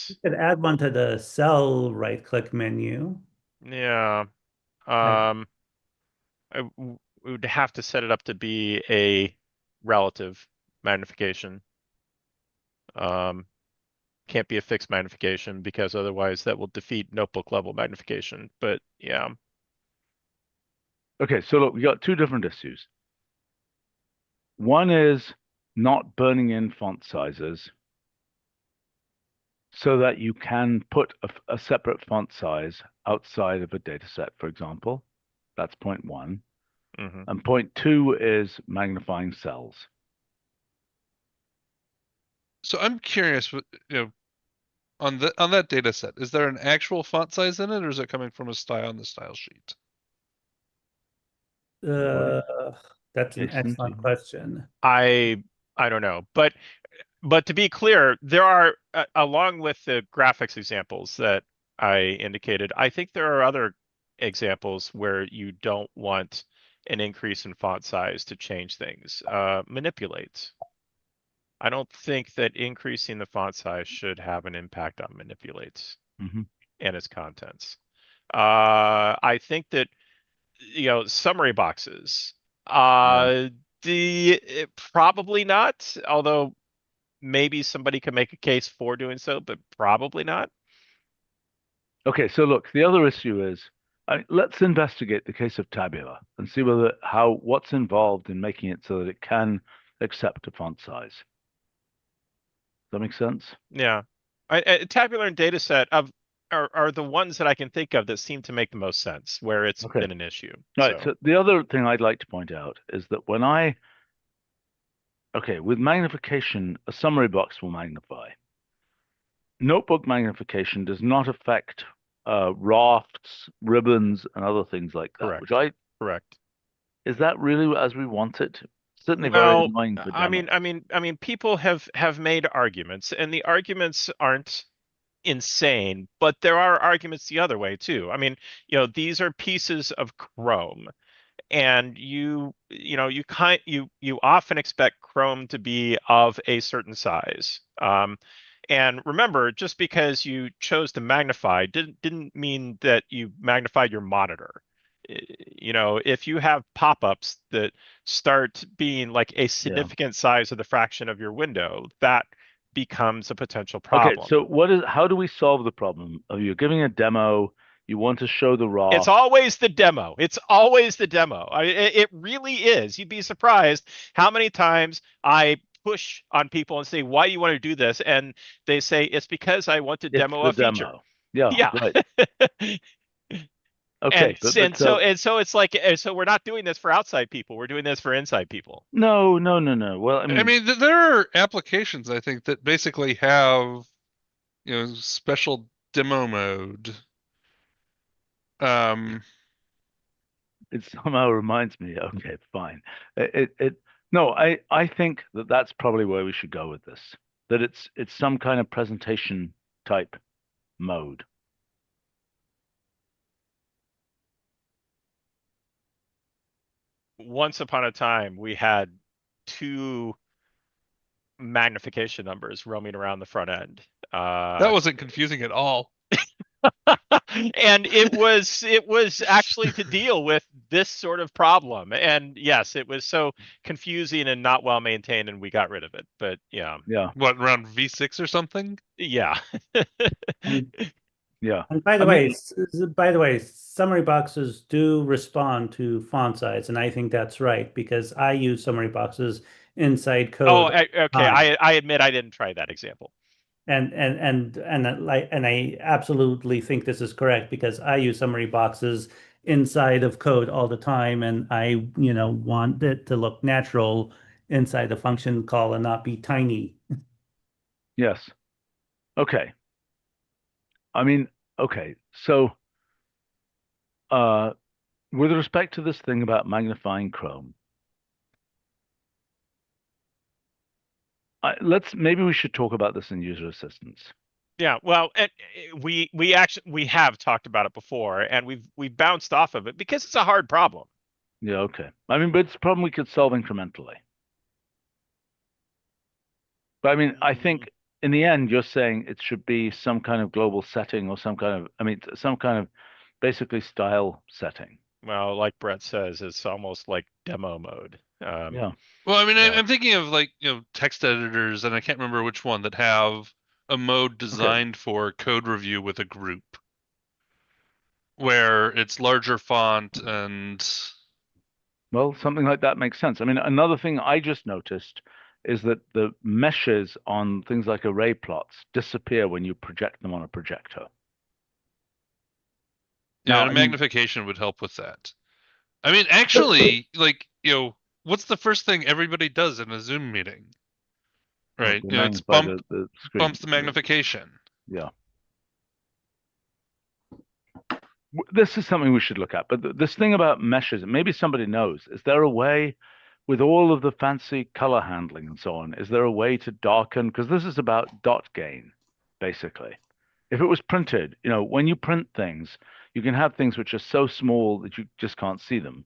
You could add one to the cell right click menu. yeah, I would have to set it up to be a relative magnification. Can't be a fixed magnification because otherwise that will defeat notebook level magnification. But yeah. Okay, so look, we got two different issues. One is not burning in font sizes so that you can put a separate font size outside of a data set, for example. That's point one. Mm-hmm. And point two is magnifying cells. So I'm curious, on that data set, is there an actual font size in it, or is it coming from a style on the style sheet? That's an excellent question. I don't know, but to be clear, there are along with the graphics examples that I indicated, I think there are other examples where you don't want an increase in font size to change things. Manipulates. I don't think that increasing the font size should have an impact on manipulates and its contents. I think that summary boxes. Probably not, although maybe somebody could make a case for doing so, but probably not. Okay, so look, the other issue is, let's investigate the case of Tabula and see what's involved in making it so that it can accept a font size. Does that make sense? Yeah. Tabular and dataset are the ones that I can think of that seem to make the most sense where it's been an issue. Right. So the other thing I'd like to point out is that with magnification, a summary box will magnify. Notebook magnification does not affect rafts, ribbons, and other things like that. Correct. Correct. Is that really as we want it? Certainly well, very annoying for demo. I mean, people have made arguments, and the arguments aren't insane, but there are arguments the other way too. I mean, these are pieces of Chrome, and you often expect Chrome to be of a certain size. And remember, just because you chose to magnify didn't mean that you magnified your monitor. If you have pop-ups that start being like a significant size of the fraction of your window, that becomes a potential problem. Okay, so how do we solve the problem? You're giving a demo, you want to show the raw. It's always the demo. It's always the demo. It really is. You'd be surprised how many times I push on people and say, why do you want to do this? And they say, it's because I want to demo a feature. Yeah. Right. Okay. So it's like, so we're not doing this for outside people. We're doing this for inside people. No. Well, I mean, there are applications, I think, that basically have, special demo mode. It somehow reminds me. Okay, fine. No, I think that that's probably where we should go with this. That it's some kind of presentation type mode. Once upon a time, we had two magnification numbers roaming around the front end. That wasn't confusing at all. And it was actually to deal with this sort of problem. And yes, it was so confusing and not well maintained, and we got rid of it. But yeah, What, around V6 or something? yeah. Yeah. And by the way, summary boxes do respond to font size, and I think that's right because I use summary boxes inside Oh, code. okay. I admit I didn't try that example. And I absolutely think this is correct because I use summary boxes inside of code all the time, and I, want it to look natural inside the function call and not be tiny. Yes. Okay. I mean, okay. So, with respect to this thing about magnifying Chrome, maybe we should talk about this in user assistance. Yeah, well, and we have talked about it before, and we've bounced off of it because it's a hard problem. Yeah, okay. I mean, but it's a problem we could solve incrementally. But I mean, I think in the end, you're saying it should be some kind of global setting or some kind of basically style setting. Well, like Brett says, it's almost like demo mode. Yeah. Well, I mean, Yeah. I'm thinking of like, text editors, and I can't remember which one that have a mode designed for code review with a group where it's larger font and Well, something like that makes sense. I mean, another thing I just noticed is that the meshes on things like array plots disappear when you project them on a projector. yeah, Now, and a I mean- magnification would help with that. I mean, actually, like, what's the first thing everybody does in a Zoom meeting? Right? Well, It's magnify the screen. bumps the magnification. Yeah. This is something we should look at. But this thing about meshes, maybe somebody knows. Is there a way, with all of the fancy color handling and so on, is there a way to darken? Because this is about dot gain, basically. If it was printed, when you print things, you can have things which are so small that you just can't see them.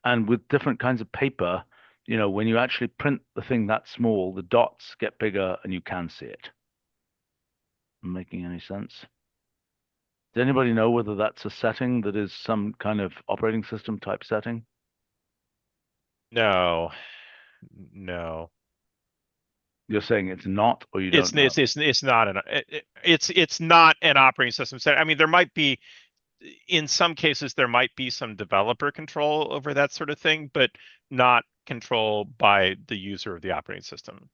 And with different kinds of paper, when you actually print the thing that small, the dots get bigger and you can see it. Making any sense? Does anybody know whether that's a setting that is some kind of operating system type setting? No. You're saying it's not, or you don't know? It's not it's not an operating system setting. I mean, there might be, in some cases, there might be some developer control over that sort of thing, but not control by the user of the operating system.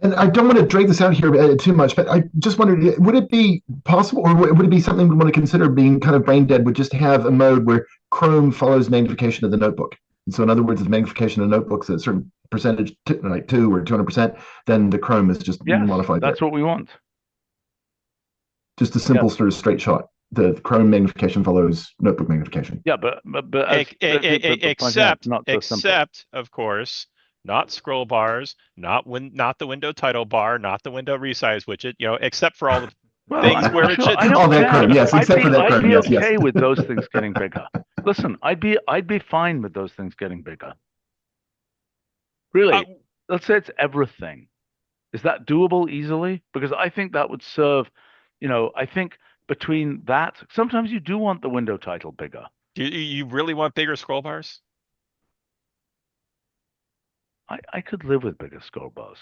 And I don't want to drag this out here too much, but I just wondered, would it be possible, or would it be something we want to consider being kind of brain dead, would just have a mode where Chrome follows magnification of the notebook? And so in other words, if magnification of notebooks at a certain percentage, like 2 or 200%, then the Chrome is just modified. That's what we want. Just a simple sort of straight shot. The Chrome magnification follows notebook magnification. Yeah, but except, not so simple. of course, not scroll bars, not the window title bar, not the window resize widget, except for all the things where it should. Oh, that Chrome, yes, except for that Chrome, I'd yes, be okay yes. with those things getting bigger. Listen, I'd be fine with those things getting bigger. Really, let's say it's everything. Is that doable easily? Because I think that would serve, I think between that, sometimes you do want the window title bigger. Do you really want bigger scroll bars? I could live with bigger scroll bars.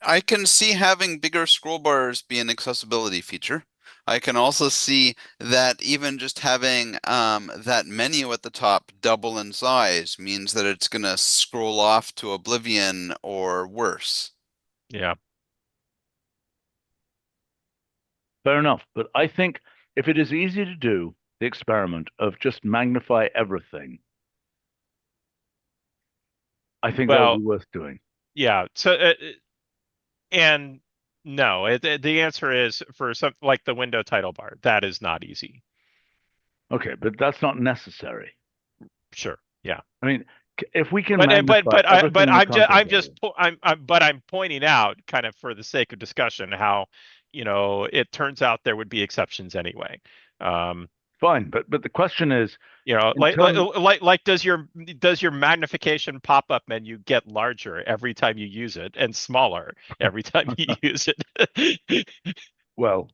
I can see having bigger scroll bars be an accessibility feature. I can also see that even just having that menu at the top double in size means that it's going to scroll off to oblivion or worse. Yeah. Fair enough. But I think if it is easy to do the experiment of just magnify everything, I think that would be worth doing. Yeah. So, and No, the answer is for something like the window title bar. That is not easy. Okay, but that's not necessary. Sure. Yeah. I mean, if we can But magnify everything in the content area, I'm pointing out, kind of for the sake of discussion, how it turns out there would be exceptions anyway. fine. But the question is, does your magnification pop-up menu get larger every time you use it and smaller every time you use it? well,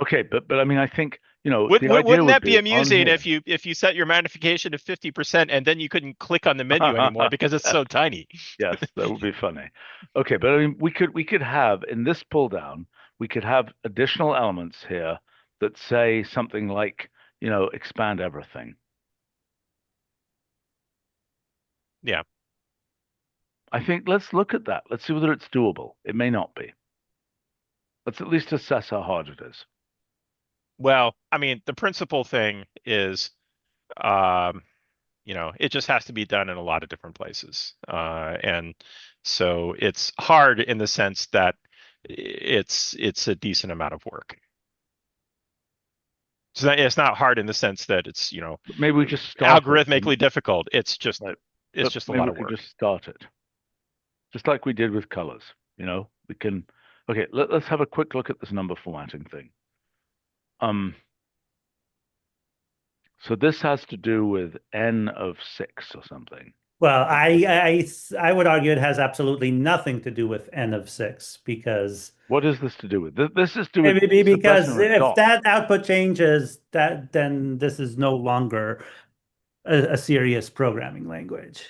okay, but I mean, I think the idea Wouldn't would that be on amusing here. if you set your magnification to 50% and then you couldn't click on the menu anymore because it's so tiny? Yes, that would be funny. Okay, but I mean, we could have in this pull down, we could have additional elements here that say something like, expand everything. Yeah. I think let's look at that. Let's see whether it's doable. It may not be. Let's at least assess how hard it is. Well, I mean, the principal thing is, it just has to be done in a lot of different places. And so it's hard in the sense that it's a decent amount of work. So it's not hard in the sense that it's, Maybe we just start algorithmically difficult. It's just right. it's just a maybe lot we of could work. just start it. Just like we did with colors, we can. Okay, let's have a quick look at this number formatting thing. So this has to do with n of 6 or something. Well, I would argue it has absolutely nothing to do with n of 6 because What is this to do with? This is to do with maybe because suppression of if dot. that output changes, then this is no longer a serious programming language.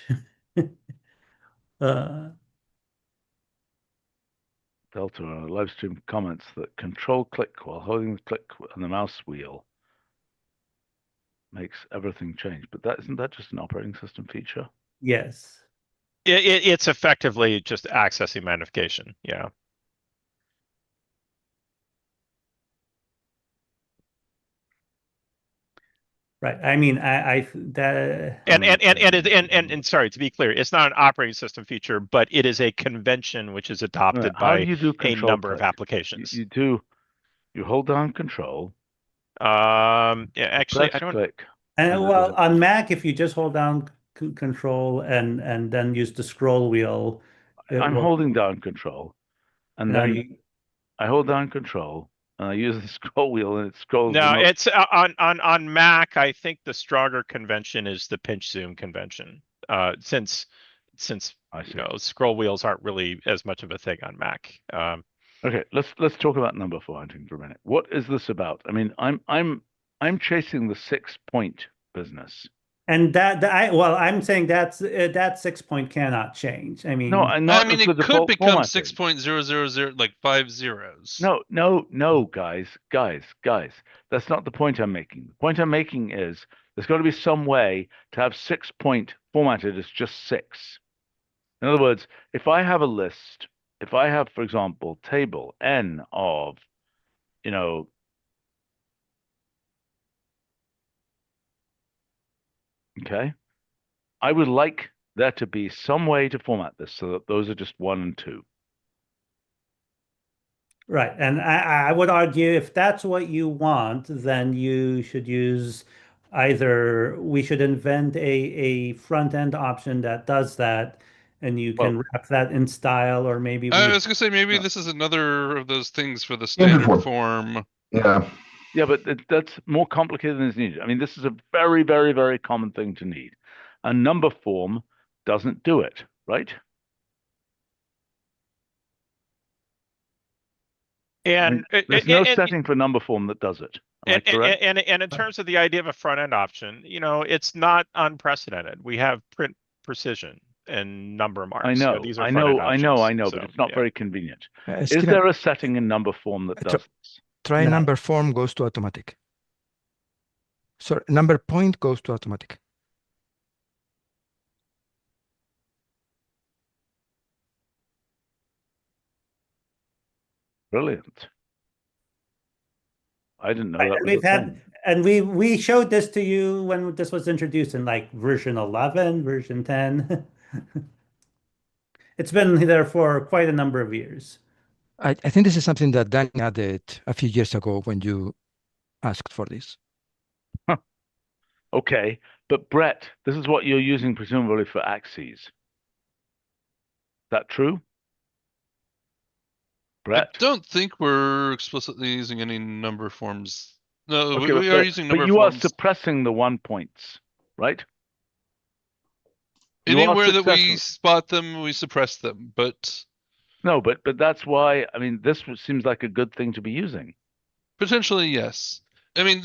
Delta on a live stream comments that control click while holding the click on the mouse wheel makes everything change. But isn't that just an operating system feature? Yes. It's effectively just accessing magnification. Yeah. Right. I mean, that and sorry, to be clear, it's not an operating system feature, but it is a convention which is adopted How do by you do a control number of click? applications. You hold down control. Yeah, actually, I don't. Click. And well, on Mac, if you just hold down control and then use the scroll wheel, I'm holding down control, and then I hold down control, and I use the scroll wheel, and it scrolls. No, it's on Mac. I think the stronger convention is the pinch zoom convention. Since scroll wheels aren't really as much of a thing on Mac. Okay, let's talk about number formatting for a minute. What is this about? I mean, I'm chasing the 6-point business. And I'm saying that 6 point cannot change. I mean, no, not as the it could default become formatting. 6.000 like 5 zeros. No, guys. That's not the point I'm making. The point I'm making is there's got to be some way to have 6-point formatted as just 6. In other words, if I have a list, if I have, for example, table n of, okay, I would like there to be some way to format this so that those are just 1 and 2. right. And I would argue if that's what you want, then you should use we should invent a front end option that does that, and you can wrap that in style, or maybe I was gonna say maybe this is another of those things for the standard form. Yeah. Yeah, but that's more complicated than is needed. I mean, this is a very, very, very common thing to need. A number form doesn't do it, right? And there's no setting for number form that does it. Am I correct? And in terms of the idea of a front end option, it's not unprecedented. We have print precision and number marks. I know, these are I front-end know, options, but it's not very convenient. Is Skinner, there a setting in number form that does this? try No. number form goes to automatic. So number point goes to automatic. Brilliant. I didn't know that was a thing. And we showed this to you when this was introduced in like version 11, version 10. It's been there for quite a number of years. I think this is something that Danny added a few years ago when you asked for this. Okay, but Brett, this is what you're using presumably for axes. Is that true? I Brett? don't think we're explicitly using any number forms. No, Okay, we are using number but you are forms suppressing the 1 points, right? You are anywhere that we successful. spot them, we suppress them. But No, but that's why, I mean, seems like a good thing to be using. potentially, yes. I mean,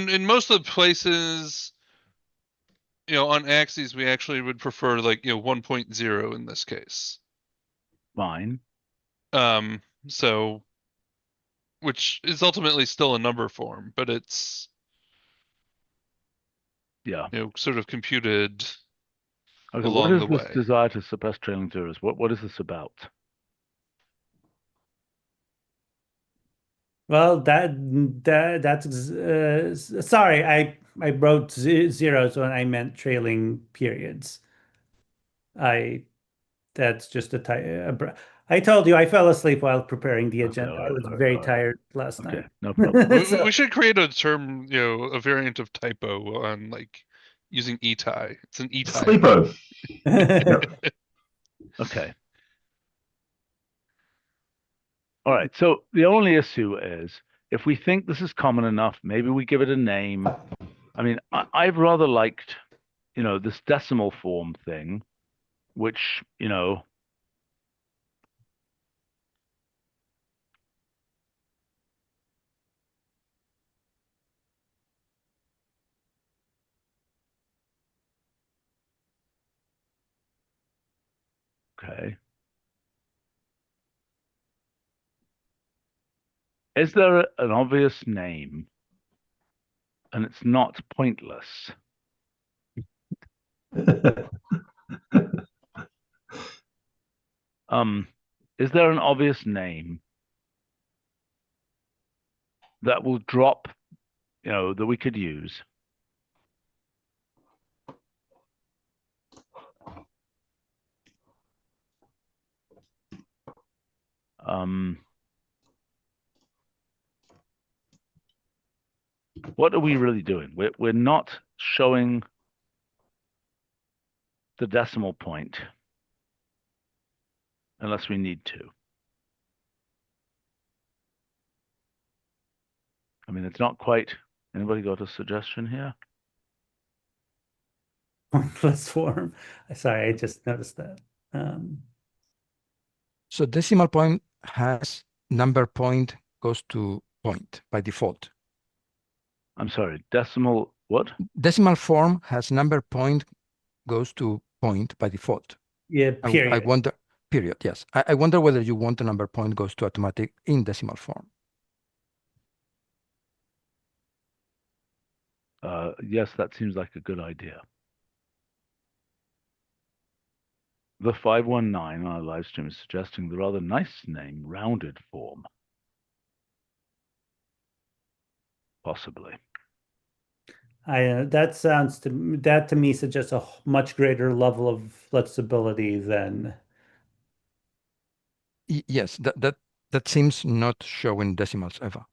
in most of the places, on axes, we actually would prefer like 1.0 in this case. Fine. So, which is ultimately still a number form, but it's Yeah. sort of computed Okay, what along is the this way. desire to suppress trailing zeros? What is this about? Well, that's sorry. I wrote zeros when I meant trailing periods. I That's just a type. I told you I fell asleep while preparing the Okay, agenda. all I right, was all right, very all right. tired last Okay, night. no problem. So- We should create a term, a variant of typo on like using etie. It's an etie. Sleepo. Yep. Okay. All right. So the only issue is if we think this is common enough, maybe we give it a name. I mean, I've rather liked, this decimal form thing, which, okay. Is there an obvious name and it's not pointless? Is there an obvious name that will drop, that we could use? What are we really doing? We're not showing the decimal point unless we need to. I mean, it's not quite. Anybody got a suggestion here? Pointless form. Sorry, I just noticed that. So decimal point has number point goes to point by default. I'm sorry, decimal what? Decimal form has number point goes to point by default. Yeah, I period. wonder, period, yes. I wonder whether you want the number point goes to automatic in decimal form. Yes, that seems like a good idea. The 519 on our live stream is suggesting the rather nice name, rounded form. Possibly. That to me suggests a much greater level of flexibility than. Yes, that seems not showing decimals ever.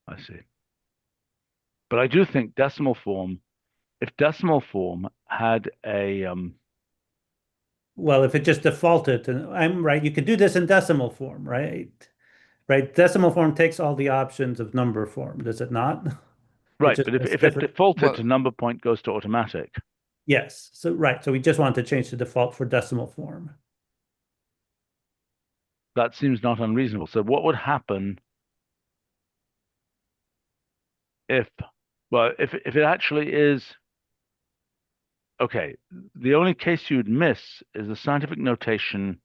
I see. But I do think decimal form, if decimal form had a Well, if it just defaulted, and I'm right, you could do this in decimal form, right? Right. Decimal form takes all the options of number form, does it not? It right, just but if has it different. defaulted Well, to number point goes to automatic, Yes. So right. So we just want to change the default for decimal form. that seems not unreasonable. So what would happen if, well, if it actually is, okay, the only case you'd miss is the scientific notation.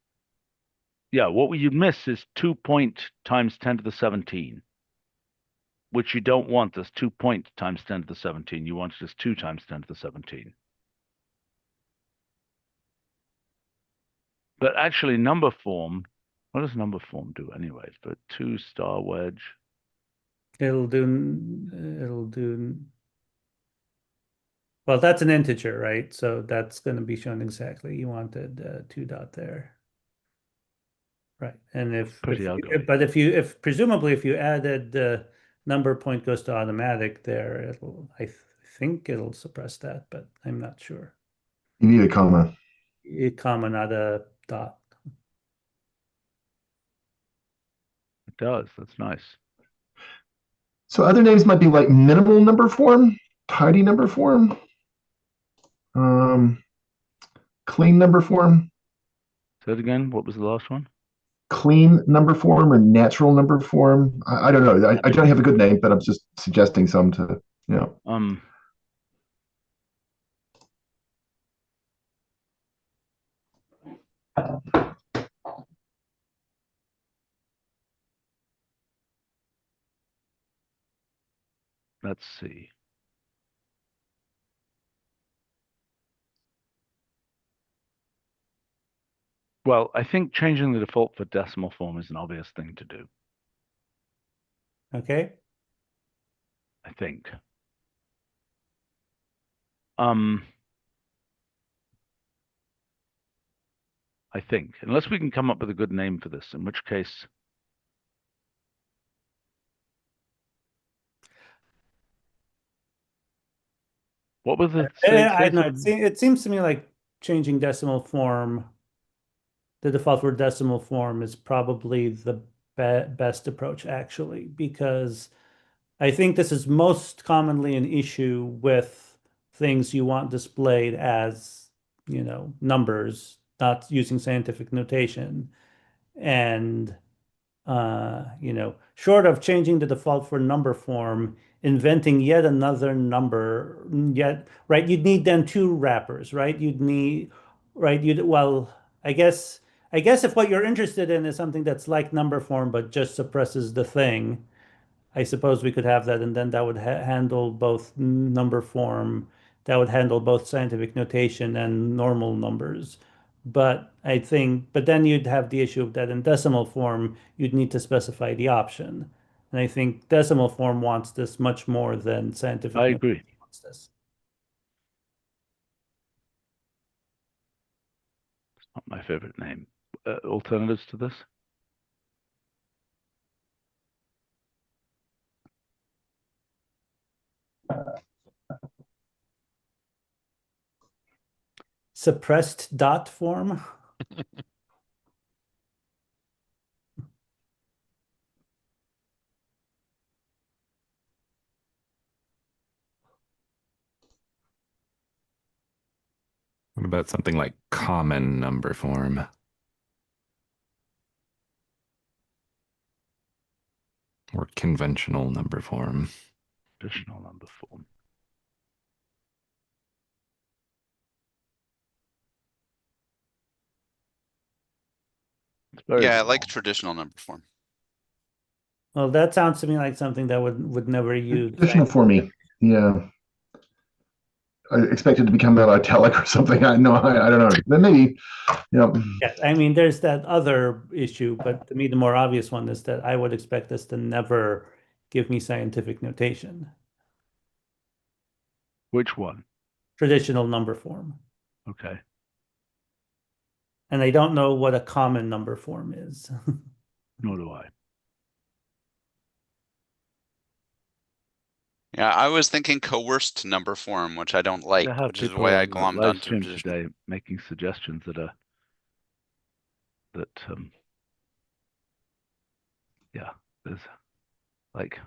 Yeah, what you'd miss is 2 point times 10 to the 17, which you don't want as 2 point times 10 to the 17. You want it as 2 times 10 to the 17. But actually, number form, what does number form do anyways? But 2 star wedge. It'll do. Well, that's an integer, right? So that's going to be shown exactly. You wanted 2 dot there. Right. And Pretty ugly. but if presumably if you added the number point goes to automatic there, I think it'll suppress that, but I'm not sure. You need a comma. A comma, not a dot. It does. That's nice. So other names might be like minimal number form, tidy number form, clean number form, Say it again. What was the last one? clean number form, or natural number form. I don't know. I don't have a good name, but I'm just suggesting some to, you know. Let's see. Well, I think changing the default for decimal form is an obvious thing to do. Okay. I think. I think, unless we can come up with a good name for this, in which case, what was the I don't know. It seems to me like changing decimal form, the default for decimal form is probably the best approach actually, because I think this is most commonly an issue with things you want displayed as, numbers, not using scientific notation. And short of changing the default for number form, inventing yet another number, right? You'd need then 2 wrappers, right? Well, I guess if what you're interested in is something that's like number form but just suppresses the thing, I suppose we could have that, and then that would handle both number form, that would handle both scientific notation and normal numbers. But then you'd have the issue of that in decimal form, you'd need to specify the option. And I think decimal form wants this much more than scientific I notation agree. wants this. It's not my favorite name. Alternatives to this? Suppressed dot form. What about something like common number form? Or conventional number form? Traditional number form. It's very Yeah, I long. like traditional number form. Well, that sounds to me like something that would never use. Traditional for me. Yeah. I expect it to become an italic or something. I don't know. Then maybe, Yeah, I mean, there's that other issue, but to me, the more obvious one is that I would expect this to never give me scientific notation, Which one? traditional number form. Okay. And I don't know what a common number form is. Nor do I. Yeah, I was thinking coerced number form, which I don't like, I have which is people why I on the glommed live onto stream traditional. today making suggestions that yeah, there's like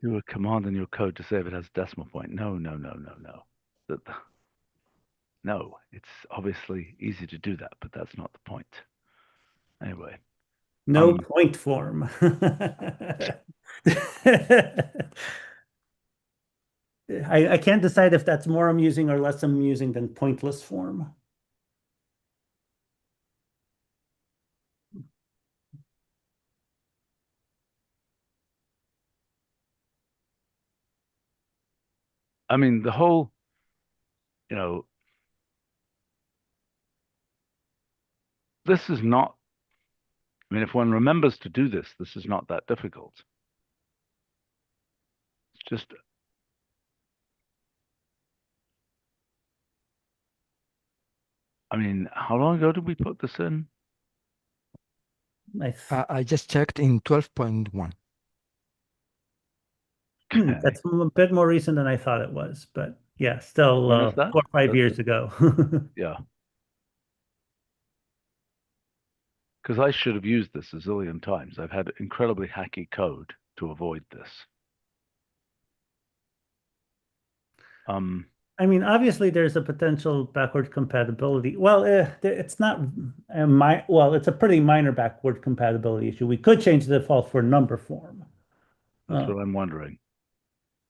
do a command in your code to say if it has a decimal point. No. That no, it's obviously easy to do that, but that's not the point. Anyway, No point form. I can't decide if that's more amusing or less amusing than pointless form. I mean, the whole, you know, this is not, I mean, if one remembers to do this, this is not that difficult. Just I mean, how long ago did we put this in? Nice. I just checked in 12.1. Okay. That's a bit more recent than I thought it was, but yeah, still When is that? 4 or 5 years ago. Yeah. Because I should have used this a zillion times. I've had incredibly hacky code to avoid this. I mean, obviously, there's a potential backward compatibility. Well, it's not well, it's a pretty minor backward compatibility issue. We could change the default for number form. That's what I'm wondering.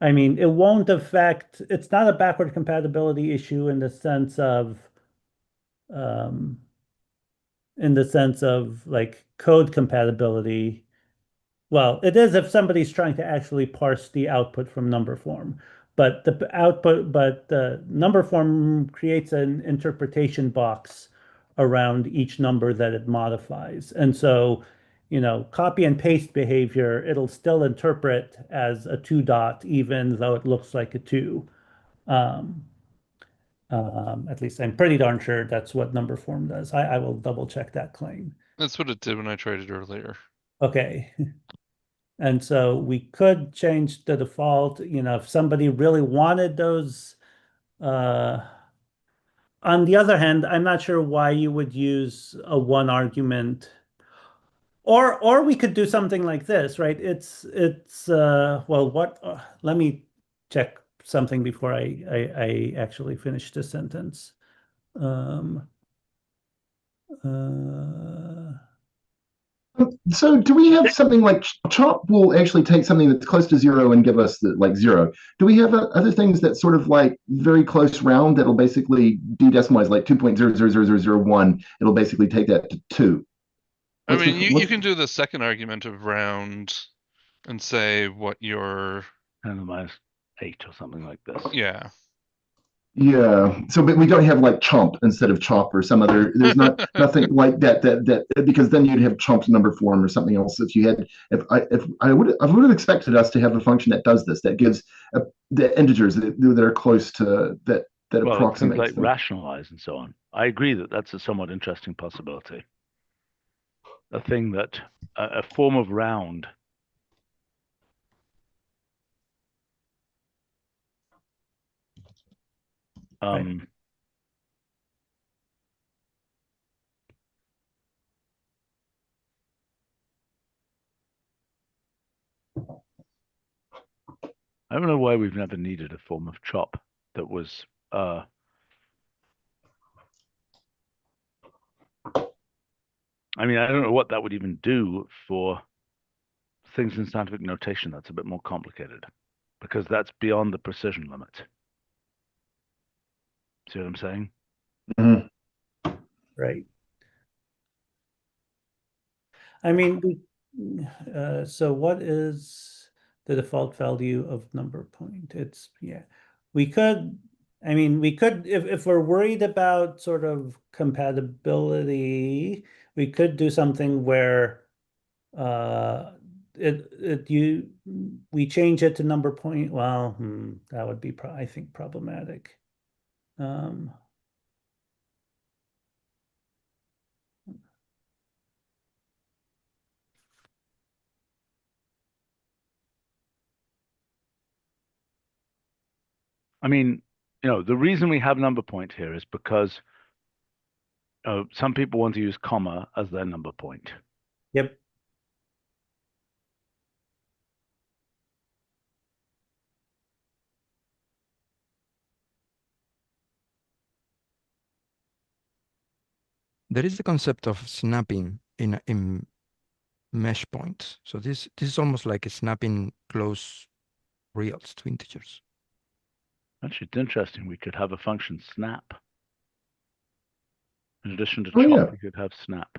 I mean, it won't affect, it's not a backward compatibility issue in the sense of like code compatibility. Well, it is if somebody's trying to actually parse the output from number form. But the number form creates an interpretation box around each number that it modifies. And so, copy and paste behavior, it'll still interpret as a 2 dot, even though it looks like a 2. At least I'm pretty darn sure that's what number form does. I will double check that claim. That's what it did when I tried it earlier. Okay. And so we could change the default, if somebody really wanted those. On the other hand, I'm not sure why you would use a one argument. Or we could do something like this, right? Well, let me check something before I actually finish the sentence. So do we have something like chop will actually take something that's close to zero and give us the like zero? Do we have other things that sort of like very close round that'll basically de-decimalize like 2.0000001? It'll basically take that to 2. I mean, you can do the second argument of round and say what your 10⁻⁸ or something like this. Yeah. Yeah. So, but we don't have like chomp instead of chop or some other. There's not nothing like that because then you'd have chomp number form or something else. If you had, if I would have expected us to have a function that does this, that gives the integers that are close to that Well, approximates things like them. rationalize and so on. I agree that that's a somewhat interesting possibility. A thing that a form of round. Right. I don't know why we've never needed a form of chop that was I mean, I don't know what that would even do for things in scientific notation. That's a bit more complicated because that's beyond the precision limit. See what I'm saying? Mm-hmm. Right. I mean, so what is the default value of number point? We could, if we're worried about sort of compatibility, we could do something where we change it to number point. Well, that would be, I think, problematic. I mean, the reason we have number point here is because some people want to use comma as their number point. Yep. There is the concept of snapping in mesh points. So this is almost like a snapping close reals to integers. Actually, it's interesting. We could have a function snap. In addition to Oh, chop, yeah. we could have snap.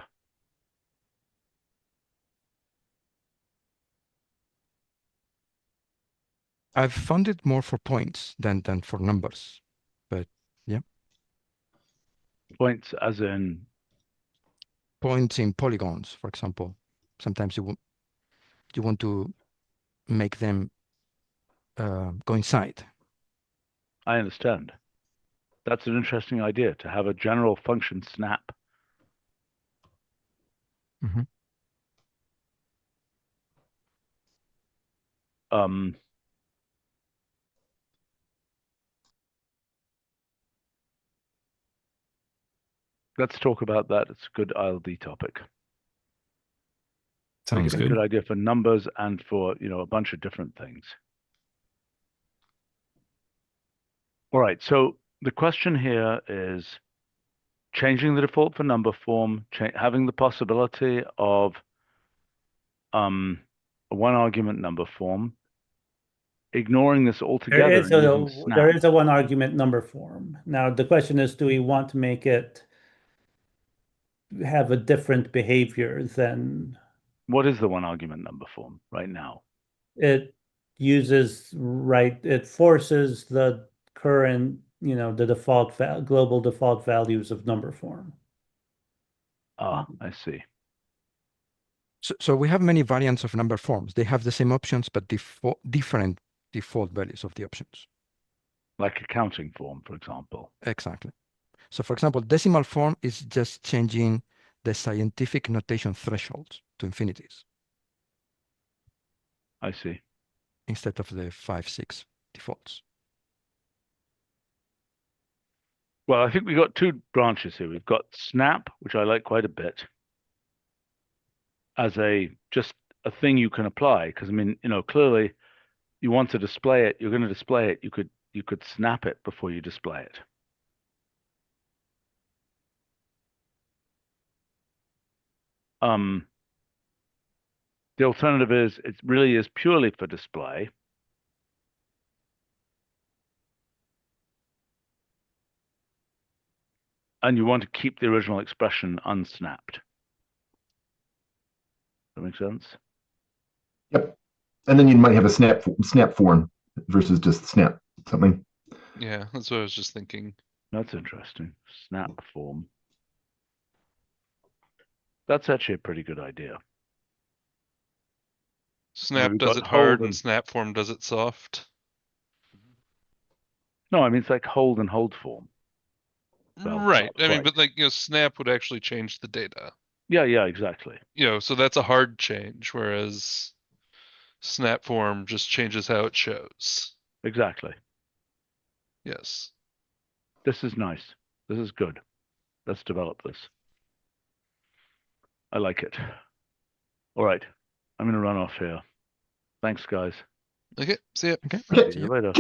I've found it more for points than for numbers, but yeah. Points as in Points in polygons, for example. Sometimes you want to make them coincide. I understand. That's an interesting idea, to have a general function snap. Mm-hmm. Let's talk about that. It's a good ILD topic. I think Sounds it's a good good. idea for numbers and for, a bunch of different things. All right, so the question here is changing the default for number form, having the possibility of a one argument number form, ignoring this altogether and using snap. There is a one argument number form. Now the question is, do we want to make it have a different behavior than What is the one argument number form right now? it uses, right? It forces the current, the global default values of number form. Ah, I see. So we have many variants of number forms. They have the same options, but different default values of the options. Like a counting form, for example. Exactly. So for example, decimal form is just changing the scientific notation thresholds to infinities. I see. Instead of the 5, 6 defaults. Well, I think we've got two branches here. We've got snap, which I like quite a bit, as just a thing you can apply. Because I mean, clearly you want to display it, you're going to display it. You could snap it before you display it. The alternative is it really is purely for display. And you want to keep the original expression unsnapped. That make sense? Yep. And then you might have a snap form versus just snap something. Yeah, that's what I was just thinking. That's interesting. Snap form. That's actually a pretty good idea. Snap we've does got it hard hold and snap form does it soft. No, I mean, it's like hold and hold form. Well, Right. not I mean, quite. but snap would actually change the data. Yeah, exactly. So that's a hard change, whereas snap form just changes how it shows. Exactly. Yes. This is nice. This is good. Let's develop this. I like it. All right. I'm going to run off here. Thanks, guys. Okay, see ya. Okay. Okay. See you later.